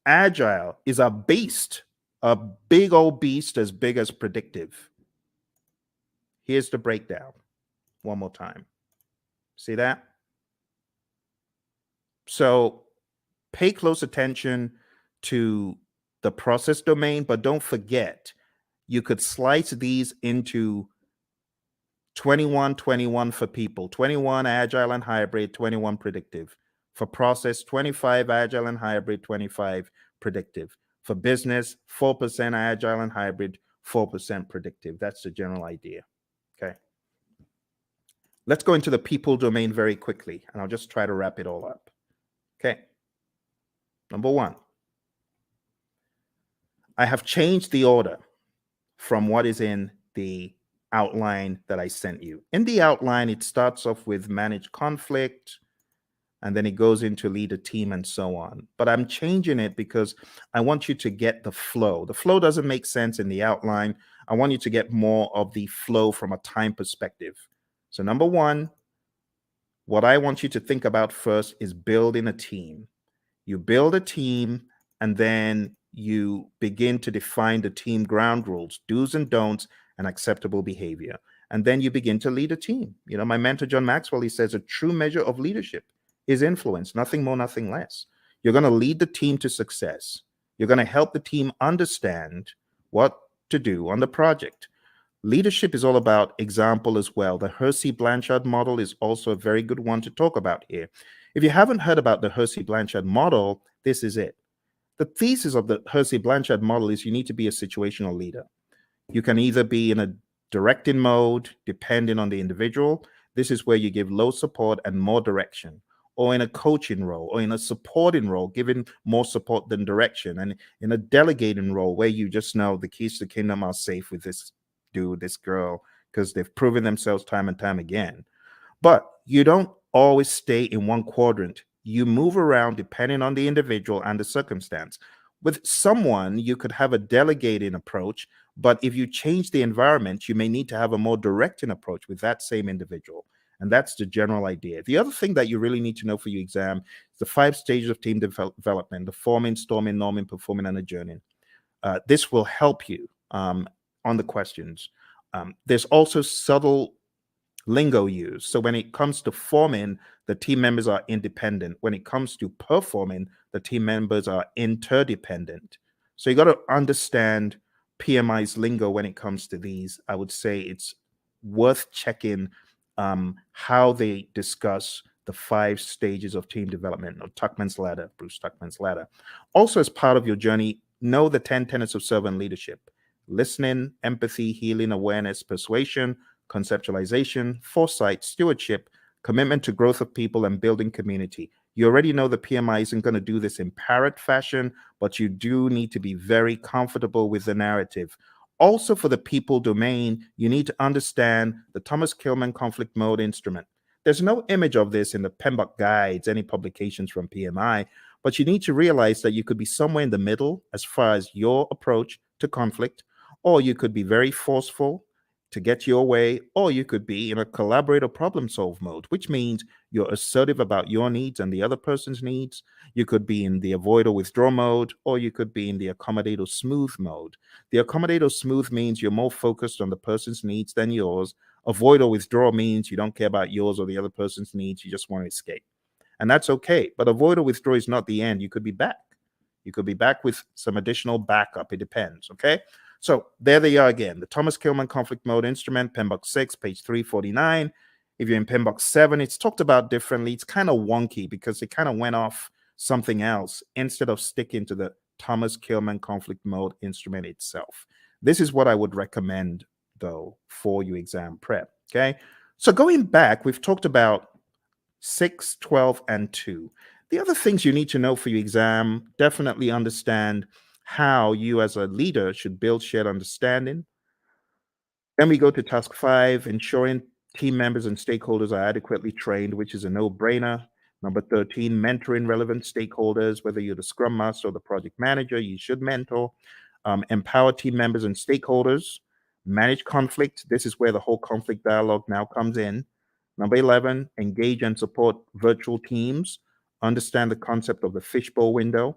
agile is a beast, a big old beast as big as predictive. Here's the breakdown one more time. See that? So pay close attention to the process domain, but don't forget, you could slice these into 21, 21 for people, 21 agile and hybrid, 21 predictive. For process, 25 agile and hybrid, 25 predictive. For business, 4% agile and hybrid, 4% predictive. That's the general idea. Okay. Let's go into the people domain very quickly, and I'll just try to wrap it all up. Okay. Number one, I have changed the order from what is in the outline that I sent you. In the outline, it starts off with manage conflict, and then it goes into lead a team and so on. But I'm changing it because I want you to get the flow. The flow doesn't make sense in the outline. I want you to get more of the flow from a time perspective. So number one, what I want you to think about first is building a team. You build a team, and then you begin to define the team ground rules, do's and don'ts, and acceptable behavior. And then you begin to lead a team. You know, my mentor, John Maxwell, he says a true measure of leadership is influence, nothing more, nothing less. You're going to lead the team to success. You're going to help the team understand what to do on the project. Leadership is all about example as well. The Hersey-Blanchard model is also a very good one to talk about here. If you haven't heard about the Hersey-Blanchard model, this is it. The thesis of the Hersey-Blanchard model is you need to be a situational leader. You can either be in a directing mode, depending on the individual. This is where you give low support and more direction, or in a coaching role, or in a supporting role, giving more support than direction, and in a delegating role where you just know the keys to the kingdom are safe with this dude, this girl, because they've proven themselves time and time again. But you don't always stay in one quadrant. You move around depending on the individual and the circumstance. With someone, you could have a delegating approach, but if you change the environment, you may need to have a more directing approach with that same individual. And that's the general idea. The other thing that you really need to know for your exam is the 5 stages of team development: the forming, storming, norming, performing, and adjourning. This will help you on the questions. There's also subtle lingo used. So when it comes to forming, the team members are independent. When it comes to performing, the team members are interdependent. So you got to understand PMI's lingo when it comes to these. I would say it's worth checking how they discuss the 5 stages of team development, or Tuckman's ladder, Bruce Tuckman's ladder. Also, as part of your journey, know the 10 tenets of servant leadership: listening, empathy, healing, awareness, persuasion, conceptualization, foresight, stewardship, commitment to growth of people, and building community. You already know the PMI isn't going to do this in parrot fashion, but you do need to be very comfortable with the narrative. Also, for the people domain, you need to understand the Thomas Kilmann conflict mode instrument. There's no image of this in the PMBOK guides, any publications from PMI, but you need to realize that you could be somewhere in the middle as far as your approach to conflict, or you could be very forceful to get your way, or you could be in a collaborative problem solve mode, which means you're assertive about your needs and the other person's needs. You could be in the avoid or withdraw mode, or you could be in the accommodate or smooth mode. The accommodate or smooth means you're more focused on the person's needs than yours. Avoid or withdraw means you don't care about yours or the other person's needs. You just want to escape. And that's okay. But avoid or withdraw is not the end. You could be back. You could be back with some additional backup. It depends. Okay. So there they are again. The Thomas Kilmann conflict mode instrument, PMBOK 6, page 349. If you're in PMBOK 7, it's talked about differently. It's kind of wonky because it kind of went off something else instead of sticking to the Thomas Kilmann conflict mode instrument itself. This is what I would recommend, though, for your exam prep. Okay. So going back, we've talked about 6, 12, and 2. The other things you need to know for your exam: definitely understand how you as a leader should build shared understanding. Then we go to task 5, ensuring team members and stakeholders are adequately trained, which is a no-brainer. Number 13, mentoring relevant stakeholders. Whether you're the scrum master or the project manager, you should mentor. Empower team members and stakeholders. Manage conflict. This is where the whole conflict dialogue now comes in. Number 11, engage and support virtual teams. Understand the concept of the fishbowl window.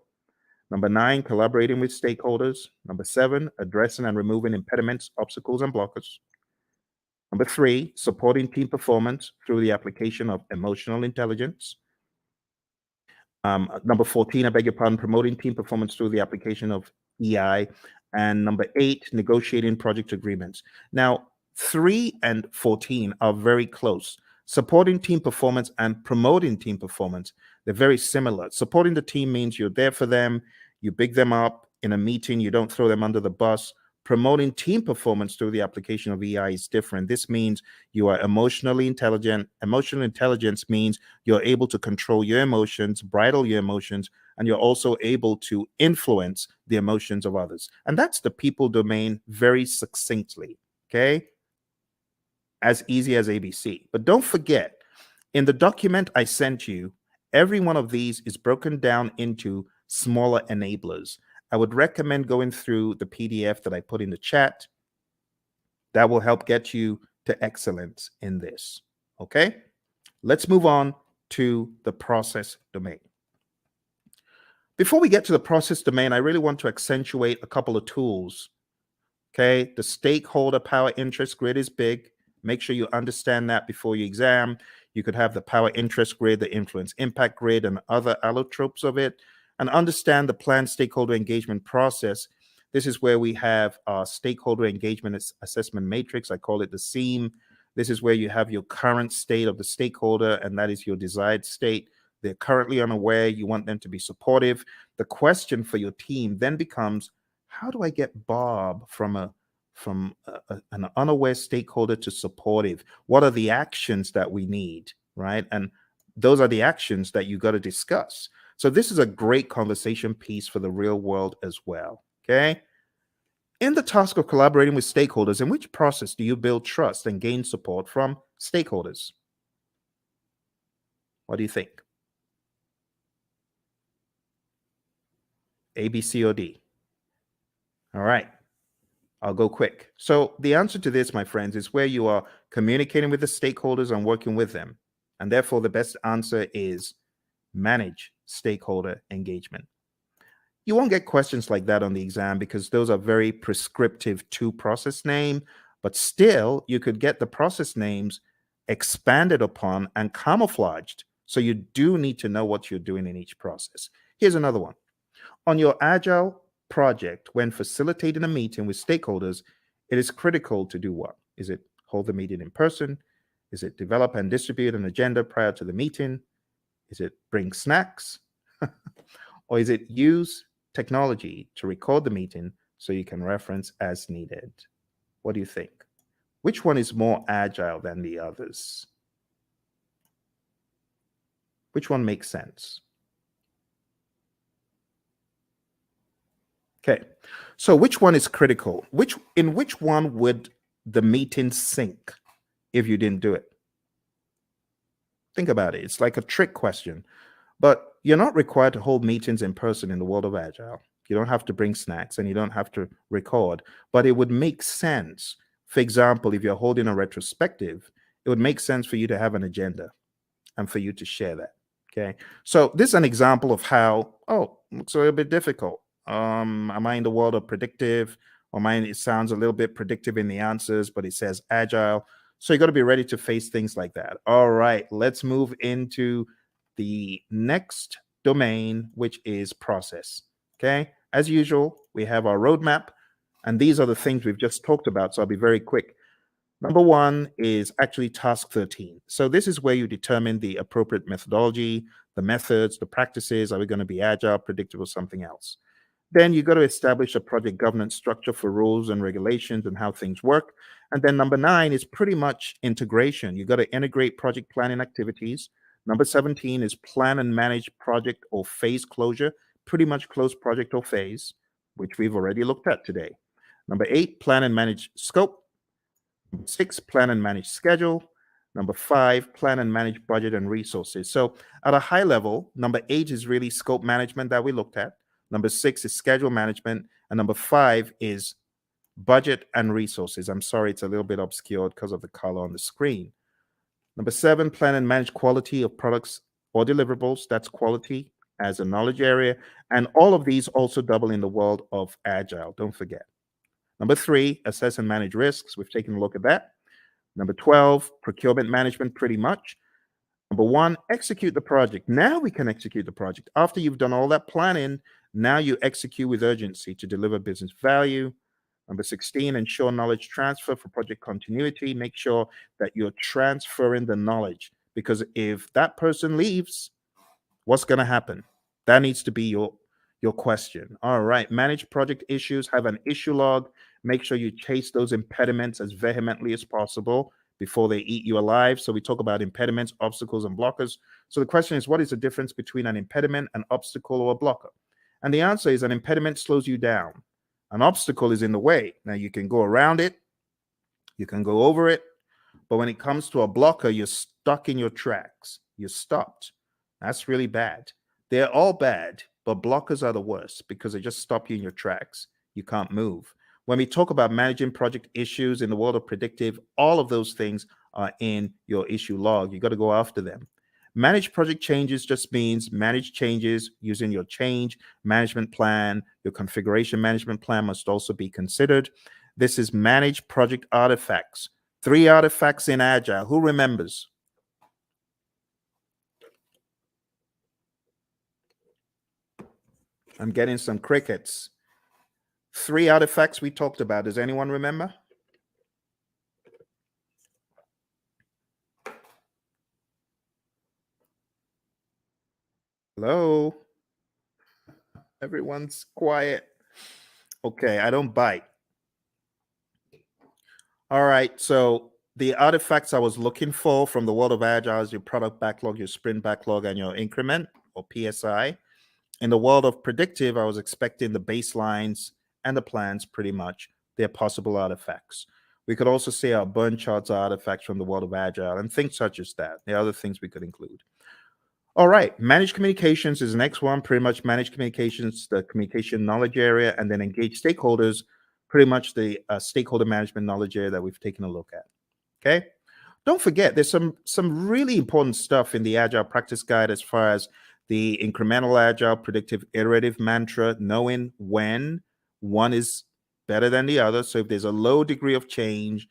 Number 9, collaborating with stakeholders. Number 7, addressing and removing impediments, obstacles, and blockers. Number 3, supporting team performance through the application of emotional intelligence. Number 14, I beg your pardon, promoting team performance through the application of EI. And number 8, negotiating project agreements. Now, 3 and 14 are very close. Supporting team performance and promoting team performance, they're very similar. Supporting the team means you're there for them, you big them up in a meeting, you don't throw them under the bus. Promoting team performance through the application of EI is different. This means you are emotionally intelligent. Emotional intelligence means you're able to control your emotions, bridle your emotions, and you're also able to influence the emotions of others. And that's the people domain very succinctly. Okay. As easy as ABC. But don't forget, in the document I sent you, every one of these is broken down into smaller enablers. I would recommend going through the PDF that I put in the chat. That will help get you to excellence in this. Okay? Let's move on to the process domain. Before we get to the process domain, I really want to accentuate a couple of tools. Okay? The stakeholder power interest grid is big. Make sure you understand that before your exam. You could have the power interest grid, the influence impact grid, and other allotropes of it. And understand the planned stakeholder engagement process. This is where we have our stakeholder engagement assessment matrix. I call it the SEAM. This is where you have your current state of the stakeholder, and that is your desired state. They're currently unaware. You want them to be supportive. The question for your team then becomes, how do I get Bob from an unaware stakeholder to supportive? What are the actions that we need, right? And those are the actions that you got to discuss. So this is a great conversation piece for the real world as well, okay? In the task of collaborating with stakeholders, in which process do you build trust and gain support from stakeholders? What do you think? A, B, C, or D? All right. I'll go quick. So the answer to this, my friends, is where you are communicating with the stakeholders and working with them. And therefore, the best answer is manage stakeholder engagement. You won't get questions like that on the exam because those are very prescriptive to process name, but still you could get the process names expanded upon and camouflaged. So you do need to know what you're doing in each process. Here's another one. On your agile project, when facilitating a meeting with stakeholders, it is critical to do what? Is it hold the meeting in person? Is it develop and distribute an agenda prior to the meeting? Is it bring snacks? Or is it use technology to record the meeting so you can reference as needed? What do you think? Which one is more agile than the others? Which one makes sense? Okay, so which one is critical? In which one would the meeting sink if you didn't do it? Think about it. It's like a trick question. But you're not required to hold meetings in person in the world of Agile. You don't have to bring snacks and you don't have to record, but it would make sense. For example, if you're holding a retrospective, it would make sense for you to have an agenda and for you to share that. Okay. So this is an example of how, oh, looks a little bit difficult. Am I in the world of predictive? Or mine, it sounds a little bit predictive in the answers, but it says agile. So you got to be ready to face things like that. All right, let's move into the next domain, which is process. Okay. As usual, we have our roadmap, and these are the things we've just talked about. So I'll be very quick. Number one is actually task 13. So this is where you determine the appropriate methodology, the methods, the practices. Are we going to be agile, predictive, or something else? Then you got to establish a project governance structure for rules and regulations and how things work. And then number 9 is pretty much integration. You got to integrate project planning activities. Number 17 is plan and manage project or phase closure, pretty much close project or phase, which we've already looked at today. Number 8, plan and manage scope. Number 6, plan and manage schedule. Number 5, plan and manage budget and resources. So at a high level, number 8 is really scope management that we looked at. Number 6 is schedule management. And number 5 is budget and resources. I'm sorry, it's a little bit obscured because of the color on the screen. Number 7, plan and manage quality of products or deliverables. That's quality as a knowledge area. And all of these also double in the world of agile. Don't forget. Number 3, assess and manage risks. We've taken a look at that. Number 12, procurement management, pretty much. Number 1, execute the project. Now we can execute the project. After you've done all that planning, now you execute with urgency to deliver business value. Number 16, ensure knowledge transfer for project continuity. Make sure that you're transferring the knowledge, because if that person leaves, what's going to happen? That needs to be your question. All right, manage project issues, have an issue log. Make sure you chase those impediments as vehemently as possible before they eat you alive. So we talk about impediments, obstacles, and blockers. So the question is, what is the difference between an impediment, an obstacle, or a blocker? And the answer is an impediment slows you down. An obstacle is in the way. Now you can go around it, you can go over it, but when it comes to a blocker, you're stuck in your tracks. You're stopped. That's really bad. They're all bad, but blockers are the worst because they just stop you in your tracks. You can't move. When we talk about managing project issues in the world of predictive, all of those things are in your issue log. You got to go after them. Manage project changes just means manage changes using your change management plan. Your configuration management plan must also be considered. This is manage project artifacts. 3 artifacts in Agile. Who remembers? I'm getting some crickets. 3 artifacts we talked about. Does anyone remember? Hello? Everyone's quiet. Okay, I don't bite. All right, so the artifacts I was looking for from the world of Agile is your product backlog, your sprint backlog, and your increment or PSI. In the world of predictive, I was expecting the baselines and the plans pretty much. They're possible artifacts. We could also say our burn charts are artifacts from the world of Agile and things such as that. There are other things we could include. All right, managed communications is the next one. Pretty much managed communications, the communication knowledge area, and then engage stakeholders. pretty much the stakeholder management knowledge area that we've taken a look at. Okay. Don't forget, there's some really important stuff in the Agile Practice Guide as far as the incremental agile predictive iterative mantra, knowing when one is better than the other. So if there's a low degree of change,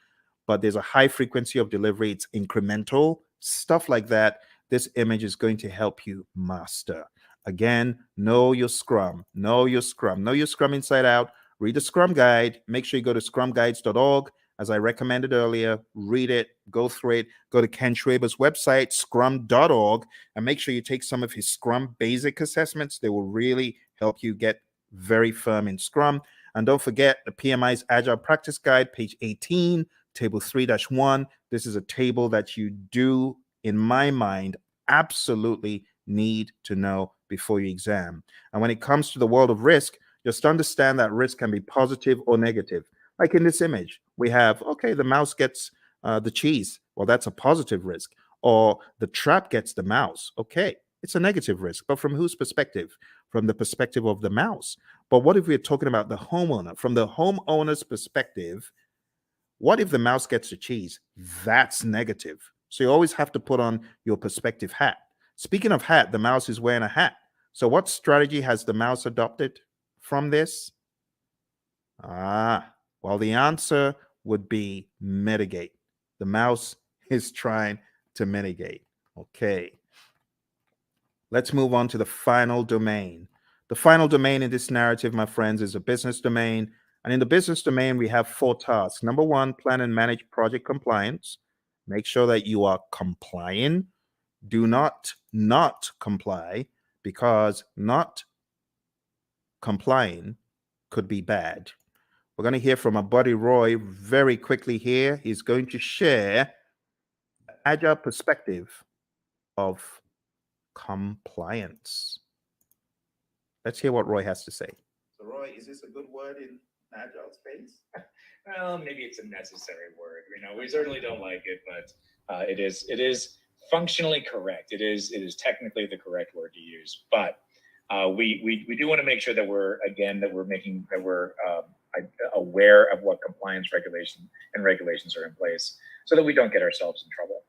but there's a high frequency of delivery, it's incremental, stuff like that. This image is going to help you master. Again, know your Scrum, know your Scrum, know your Scrum inside out. Read the Scrum Guide. Make sure you go to scrumguides.org. As I recommended earlier, read it, go through it, go to Ken Schwaber's website, scrum.org, and make sure you take some of his Scrum basic assessments. They will really help you get very firm in Scrum. And don't forget the PMI's Agile Practice Guide, page 18, table 3-1. This is a table that you do, in my mind, absolutely need to know before your exam. And when it comes to the world of risk, just understand that risk can be positive or negative. Like in this image, we have, okay, the mouse gets the cheese. Well, that's a positive risk. Or the trap gets the mouse. Okay, it's a negative risk. But from whose perspective? From the perspective of the mouse. But what if we're talking about the homeowner? From the homeowner's perspective, what if the mouse gets the cheese? That's negative. So you always have to put on your perspective hat. Speaking of hat, the mouse is wearing a hat. So what strategy has the mouse adopted from this? Well, the answer would be mitigate. The mouse is trying to mitigate. Okay. Let's move on to the final domain. The final domain in this narrative, my friends, is a business domain. And in the business domain, we have 4 tasks. Number 1, plan and manage project compliance. Make sure that you are complying. Do not comply, because not complying could be bad. We're going to hear from our buddy Roy very quickly here. He's going to share the agile perspective of compliance. Let's hear what Roy has to say. So, Roy, is this a good word in agile space? Well, maybe it's a necessary word. We certainly don't like it, but it is functionally correct. It is technically the correct word to use. But we do want to make sure that we're aware of what compliance regulations are in place, so that we don't get ourselves in trouble.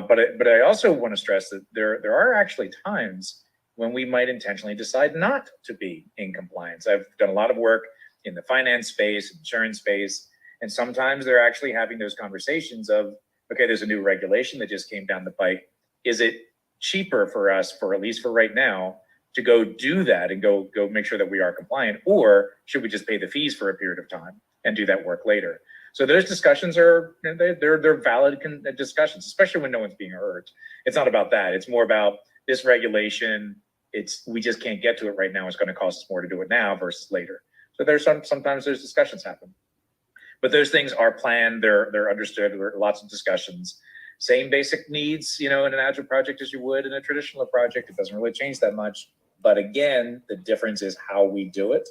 But I also want to stress that there are actually times when we might intentionally decide not to be in compliance. I've done a lot of work in the finance space, insurance space, and sometimes they're actually having those conversations of, okay, there's a new regulation that just came down the pike. Is it cheaper for us, for at least for right now, to go do that and go make sure that we are compliant, or should we just pay the fees for a period of time and do that work later? So those discussions are they're valid discussions, especially when no one's being hurt. It's not about that. It's more about this regulation. We just can't get to it right now. It's going to cost us more to do it now versus later. So sometimes there's discussions happen, but those things are planned. They're understood. There are lots of discussions. Same basic needs, in an agile project as you would in a traditional project. It doesn't really change that much. But again, the difference is how we do it.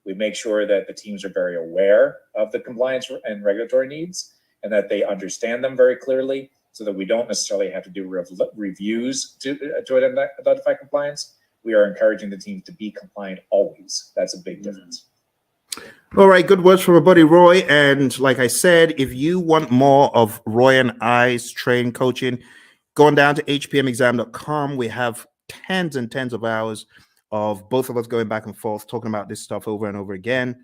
We make sure that the teams are very aware of the compliance and regulatory needs, and that they understand them very clearly, so that we don't necessarily have to do reviews to identify compliance. We are encouraging the teams to be compliant always. That's a big difference. All right, good words from our buddy Roy. And like I said, if you want more of Roy and I's training coaching, going down to hpmexam.com, we have tens and tens of hours of both of us going back and forth talking about this stuff over and over again.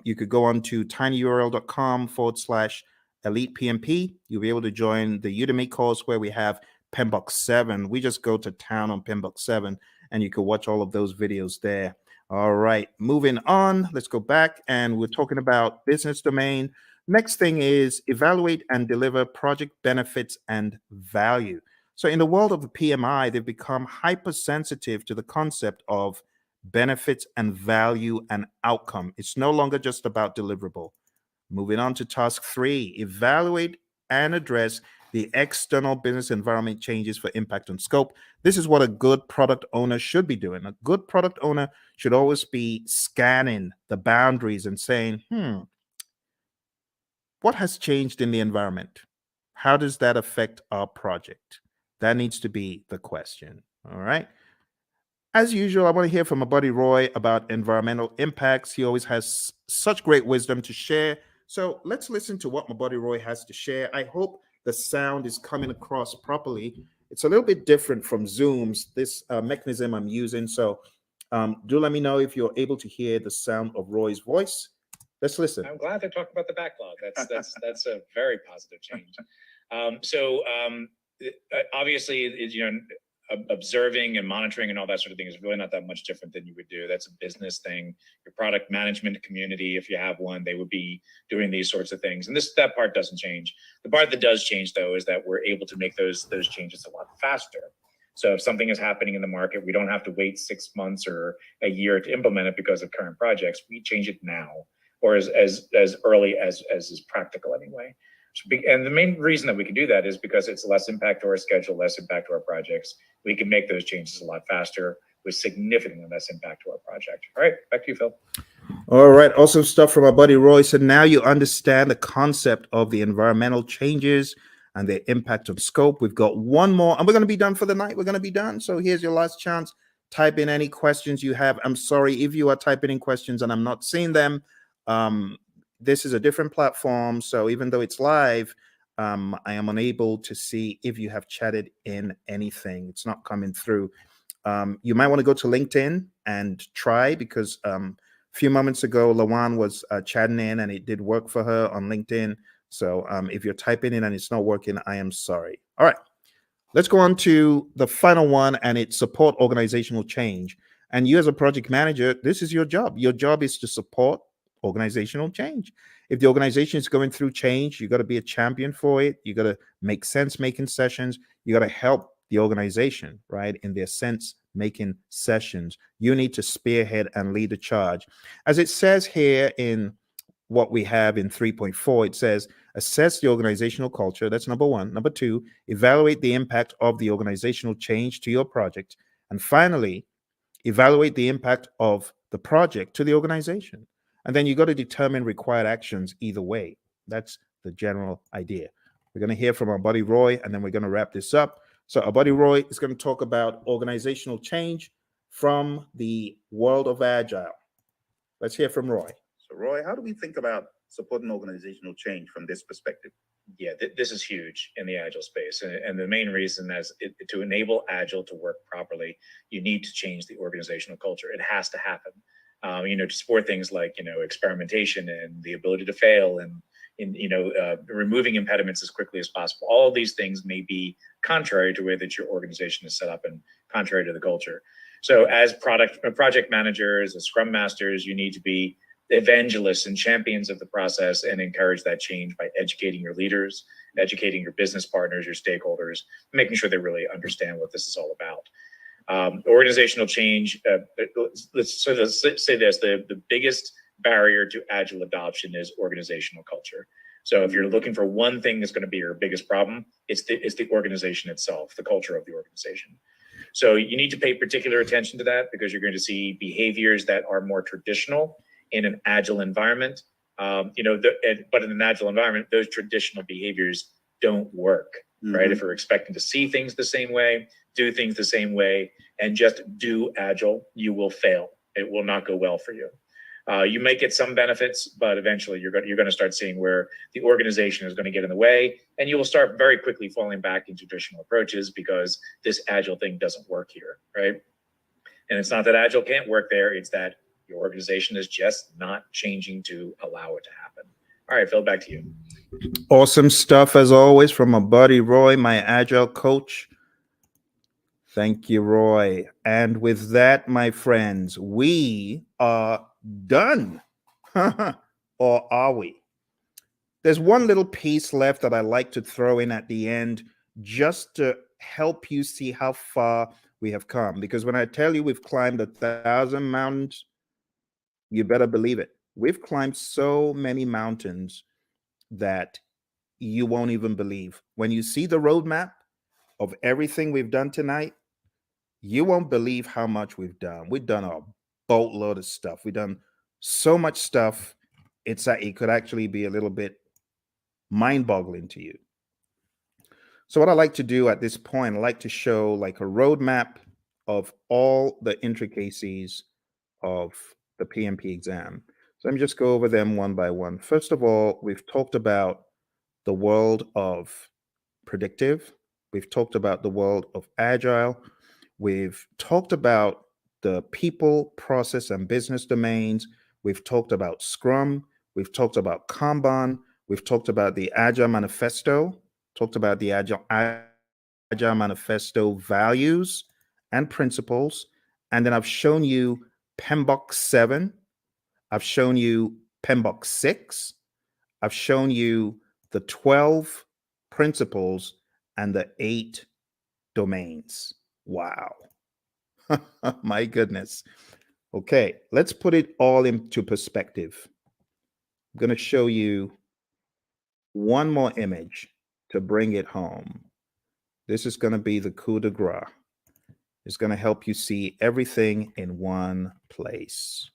You could go on to tinyurl.com/elite PMP. You'll be able to join the Udemy course where we have PMBOK 7. We just go to town on PMBOK 7, and you can watch all of those videos there. All right, moving on. Let's go back, and we're talking about business domain. Next thing is evaluate and deliver project benefits and value. So in the world of the PMI, they've become hypersensitive to the concept of benefits and value and outcome. It's no longer just about deliverable. Moving on to task 3, evaluate and address the external business environment changes for impact on scope. This is what a good product owner should be doing. A good product owner should always be scanning the boundaries and saying, what has changed in the environment? How does that affect our project? That needs to be the question. All right. As usual, I want to hear from my buddy Roy about environmental impacts. He always has such great wisdom to share. So let's listen to what my buddy Roy has to share. I hope the sound is coming across properly. It's a little bit different from Zoom's, this mechanism I'm using. So do let me know if you're able to hear the sound of Roy's voice. Let's listen. I'm glad to talk about the backlog. That's a very positive change. Obviously, observing and monitoring and all that sort of thing is really not that much different than you would do. That's a business thing. Your product management community, if you have one, they would be doing these sorts of things. And that part doesn't change. The part that does change, though, is that we're able to make those changes a lot faster. So if something is happening in the market, we don't have to wait 6 months or a year to implement it because of current projects. We change it now, or as early as is practical anyway. And the main reason that we can do that is because it's less impact to our schedule, less impact to our projects. We can make those changes a lot faster with significantly less impact to our project. All right, back to you, Phil. All right, awesome stuff from our buddy Roy. So now you understand the concept of the environmental changes and their impact of scope. We've got one more, and we're going to be done for the night. We're going to be done. So here's your last chance. Type in any questions you have. I'm sorry if you are typing in questions and I'm not seeing them. This is a different platform, so even though it's live, I am unable to see if you have chatted in anything. It's not coming through. You might want to go to LinkedIn and try, because a few moments ago, Lawan was chatting in and it did work for her on LinkedIn. So if you're typing in and it's not working, I am sorry. All right, let's go on to the final one, and it's support organizational change. And you as a project manager, this is your job. Your job is to support organizational change. If the organization is going through change, you got to be a champion for it. You got to make sense making sessions. You got to help the organization, right, in their sense making sessions. You need to spearhead and lead the charge. As it says here in what we have in 3.4, it says assess the organizational culture. That's number one. Number two, evaluate the impact of the organizational change to your project. And finally, evaluate the impact of the project to the organization. And then you got to determine required actions either way. That's the general idea. We're going to hear from our buddy Roy, and then we're going to wrap this up. So our buddy Roy is going to talk about organizational change from the world of Agile. Let's hear from Roy. So Roy, how do we think about supporting organizational change from this perspective? Yeah, this is huge in the Agile space. And the main reason is to enable Agile to work properly, you need to change the organizational culture. It has to happen. To support things like, experimentation and the ability to fail and, removing impediments as quickly as possible. All of these things may be contrary to the way that your organization is set up and contrary to the culture. So as project managers, as scrum masters, you need to be evangelists and champions of the process and encourage that change by educating your leaders, educating your business partners, your stakeholders, making sure they really understand what this is all about. Organizational change, let's say this, the biggest barrier to Agile adoption is organizational culture. So if you're looking for one thing that's going to be your biggest problem, it's the organization itself, the culture of the organization. So you need to pay particular attention to that, because you're going to see behaviors that are more traditional in an Agile environment. But in an Agile environment, those traditional behaviors don't work, right? If we're expecting to see things the same way, do things the same way, and just do Agile, you will fail. It will not go well for you. You may get some benefits, but eventually you're going to start seeing where the organization is going to get in the way, and you will start very quickly falling back into traditional approaches because this Agile thing doesn't work here, right? And it's not that Agile can't work there, it's that your organization is just not changing to allow it to happen. All right, Phil, back to you. Awesome stuff as always from my buddy Roy, my Agile coach. Thank you, Roy. And with that, my friends, we are done. Or are we? There's one little piece left that I like to throw in at the end, just to help you see how far we have come. Because when I tell you we've climbed 1,000 mountains, you better believe it. We've climbed so many mountains that you won't even believe. When you see the roadmap of everything we've done tonight, you won't believe how much we've done. We've done a boatload of stuff. We've done so much stuff. It could actually be a little bit mind-boggling to you. So what I like to do at this point, I like to show like a roadmap of all the intricacies of the PMP exam. So let me just go over them one by one. First of all, we've talked about the world of predictive. We've talked about the world of agile. We've talked about the people, process, and business domains. We've talked about Scrum. We've talked about Kanban. We've talked about the Agile Manifesto, talked about the Agile Manifesto values and principles. And then I've shown you PMBOK 7. I've shown you PMBOK 6. I've shown you the 12 principles and the 8 domains. Wow. My goodness. Okay, let's put it all into perspective. I'm going to show you one more image to bring it home. This is going to be the coup de grace. It's going to help you see everything in one place.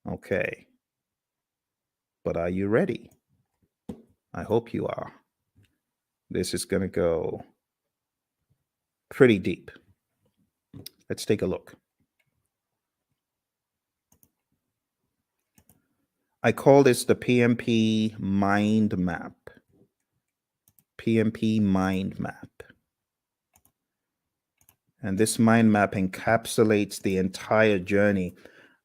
Okay. But are you ready? I hope you are. This is going to go pretty deep. Let's take a look. I call this the PMP mind map. PMP mind map. And this mind map encapsulates the entire journey.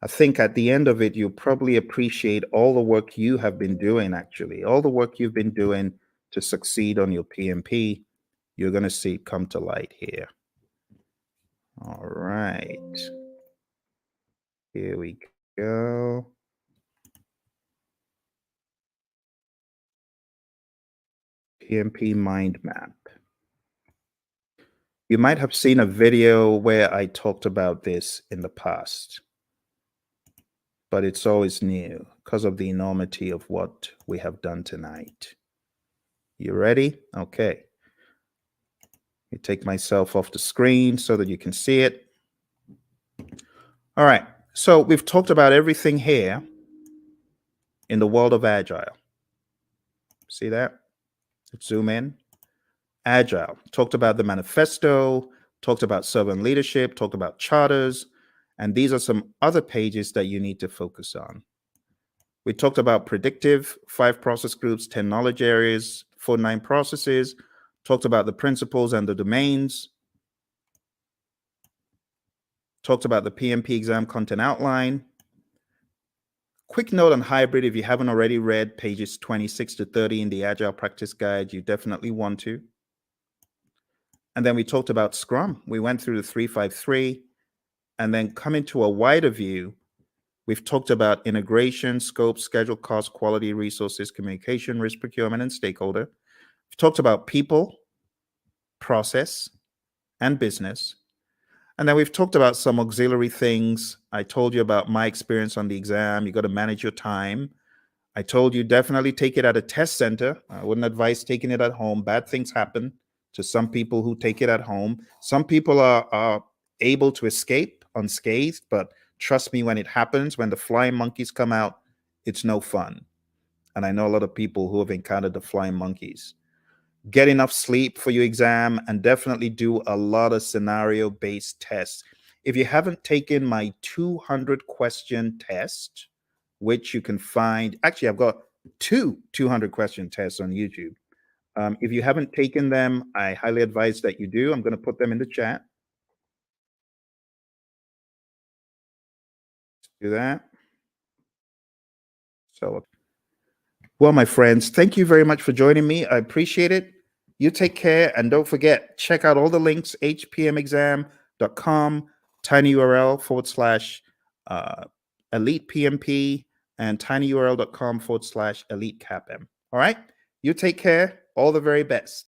I think at the end of it, you'll probably appreciate all the work you have been doing, actually. All the work you've been doing to succeed on your PMP. You're going to see it come to light here. All right. Here we go. PMP mind map. You might have seen a video where I talked about this in the past, but it's always new because of the enormity of what we have done tonight. You ready? Okay. You take myself off the screen so that you can see it. All right. So we've talked about everything here in the world of Agile. See that? Let's zoom in. Agile. Talked about the manifesto, talked about servant leadership, talked about charters, and these are some other pages that you need to focus on. We talked about predictive, 5 process groups, 10 knowledge areas, 49 processes, talked about the principles and the domains, talked about the PMP exam content outline. Quick note on hybrid, if you haven't already read pages 26 to 30 in the Agile Practice Guide, you definitely want to. And then we talked about Scrum. We went through the 353. And then coming to a wider view, we've talked about integration, scope, schedule, cost, quality, resources, communication, risk, procurement, and stakeholder. We've talked about people, process, and business. And then we've talked about some auxiliary things. I told you about my experience on the exam. You got to manage your time. I told you definitely take it at a test center. I wouldn't advise taking it at home. Bad things happen to some people who take it at home. Some people are able to escape unscathed, but trust me, when it happens, when the flying monkeys come out, it's no fun. And I know a lot of people who have encountered the flying monkeys. Get enough sleep for your exam and definitely do a lot of scenario-based tests. If you haven't taken my 200 question test, which you can find, actually, I've got 200 question tests on YouTube. If you haven't taken them, I highly advise that you do. I'm going to put them in the chat. Do that. So, well, my friends, thank you very much for joining me. I appreciate it. You take care, and don't forget, check out all the links, hpmexam.com, tinyurl/elite PMP, and tinyurl.com/elite CAPM. All right? You take care. All the very best.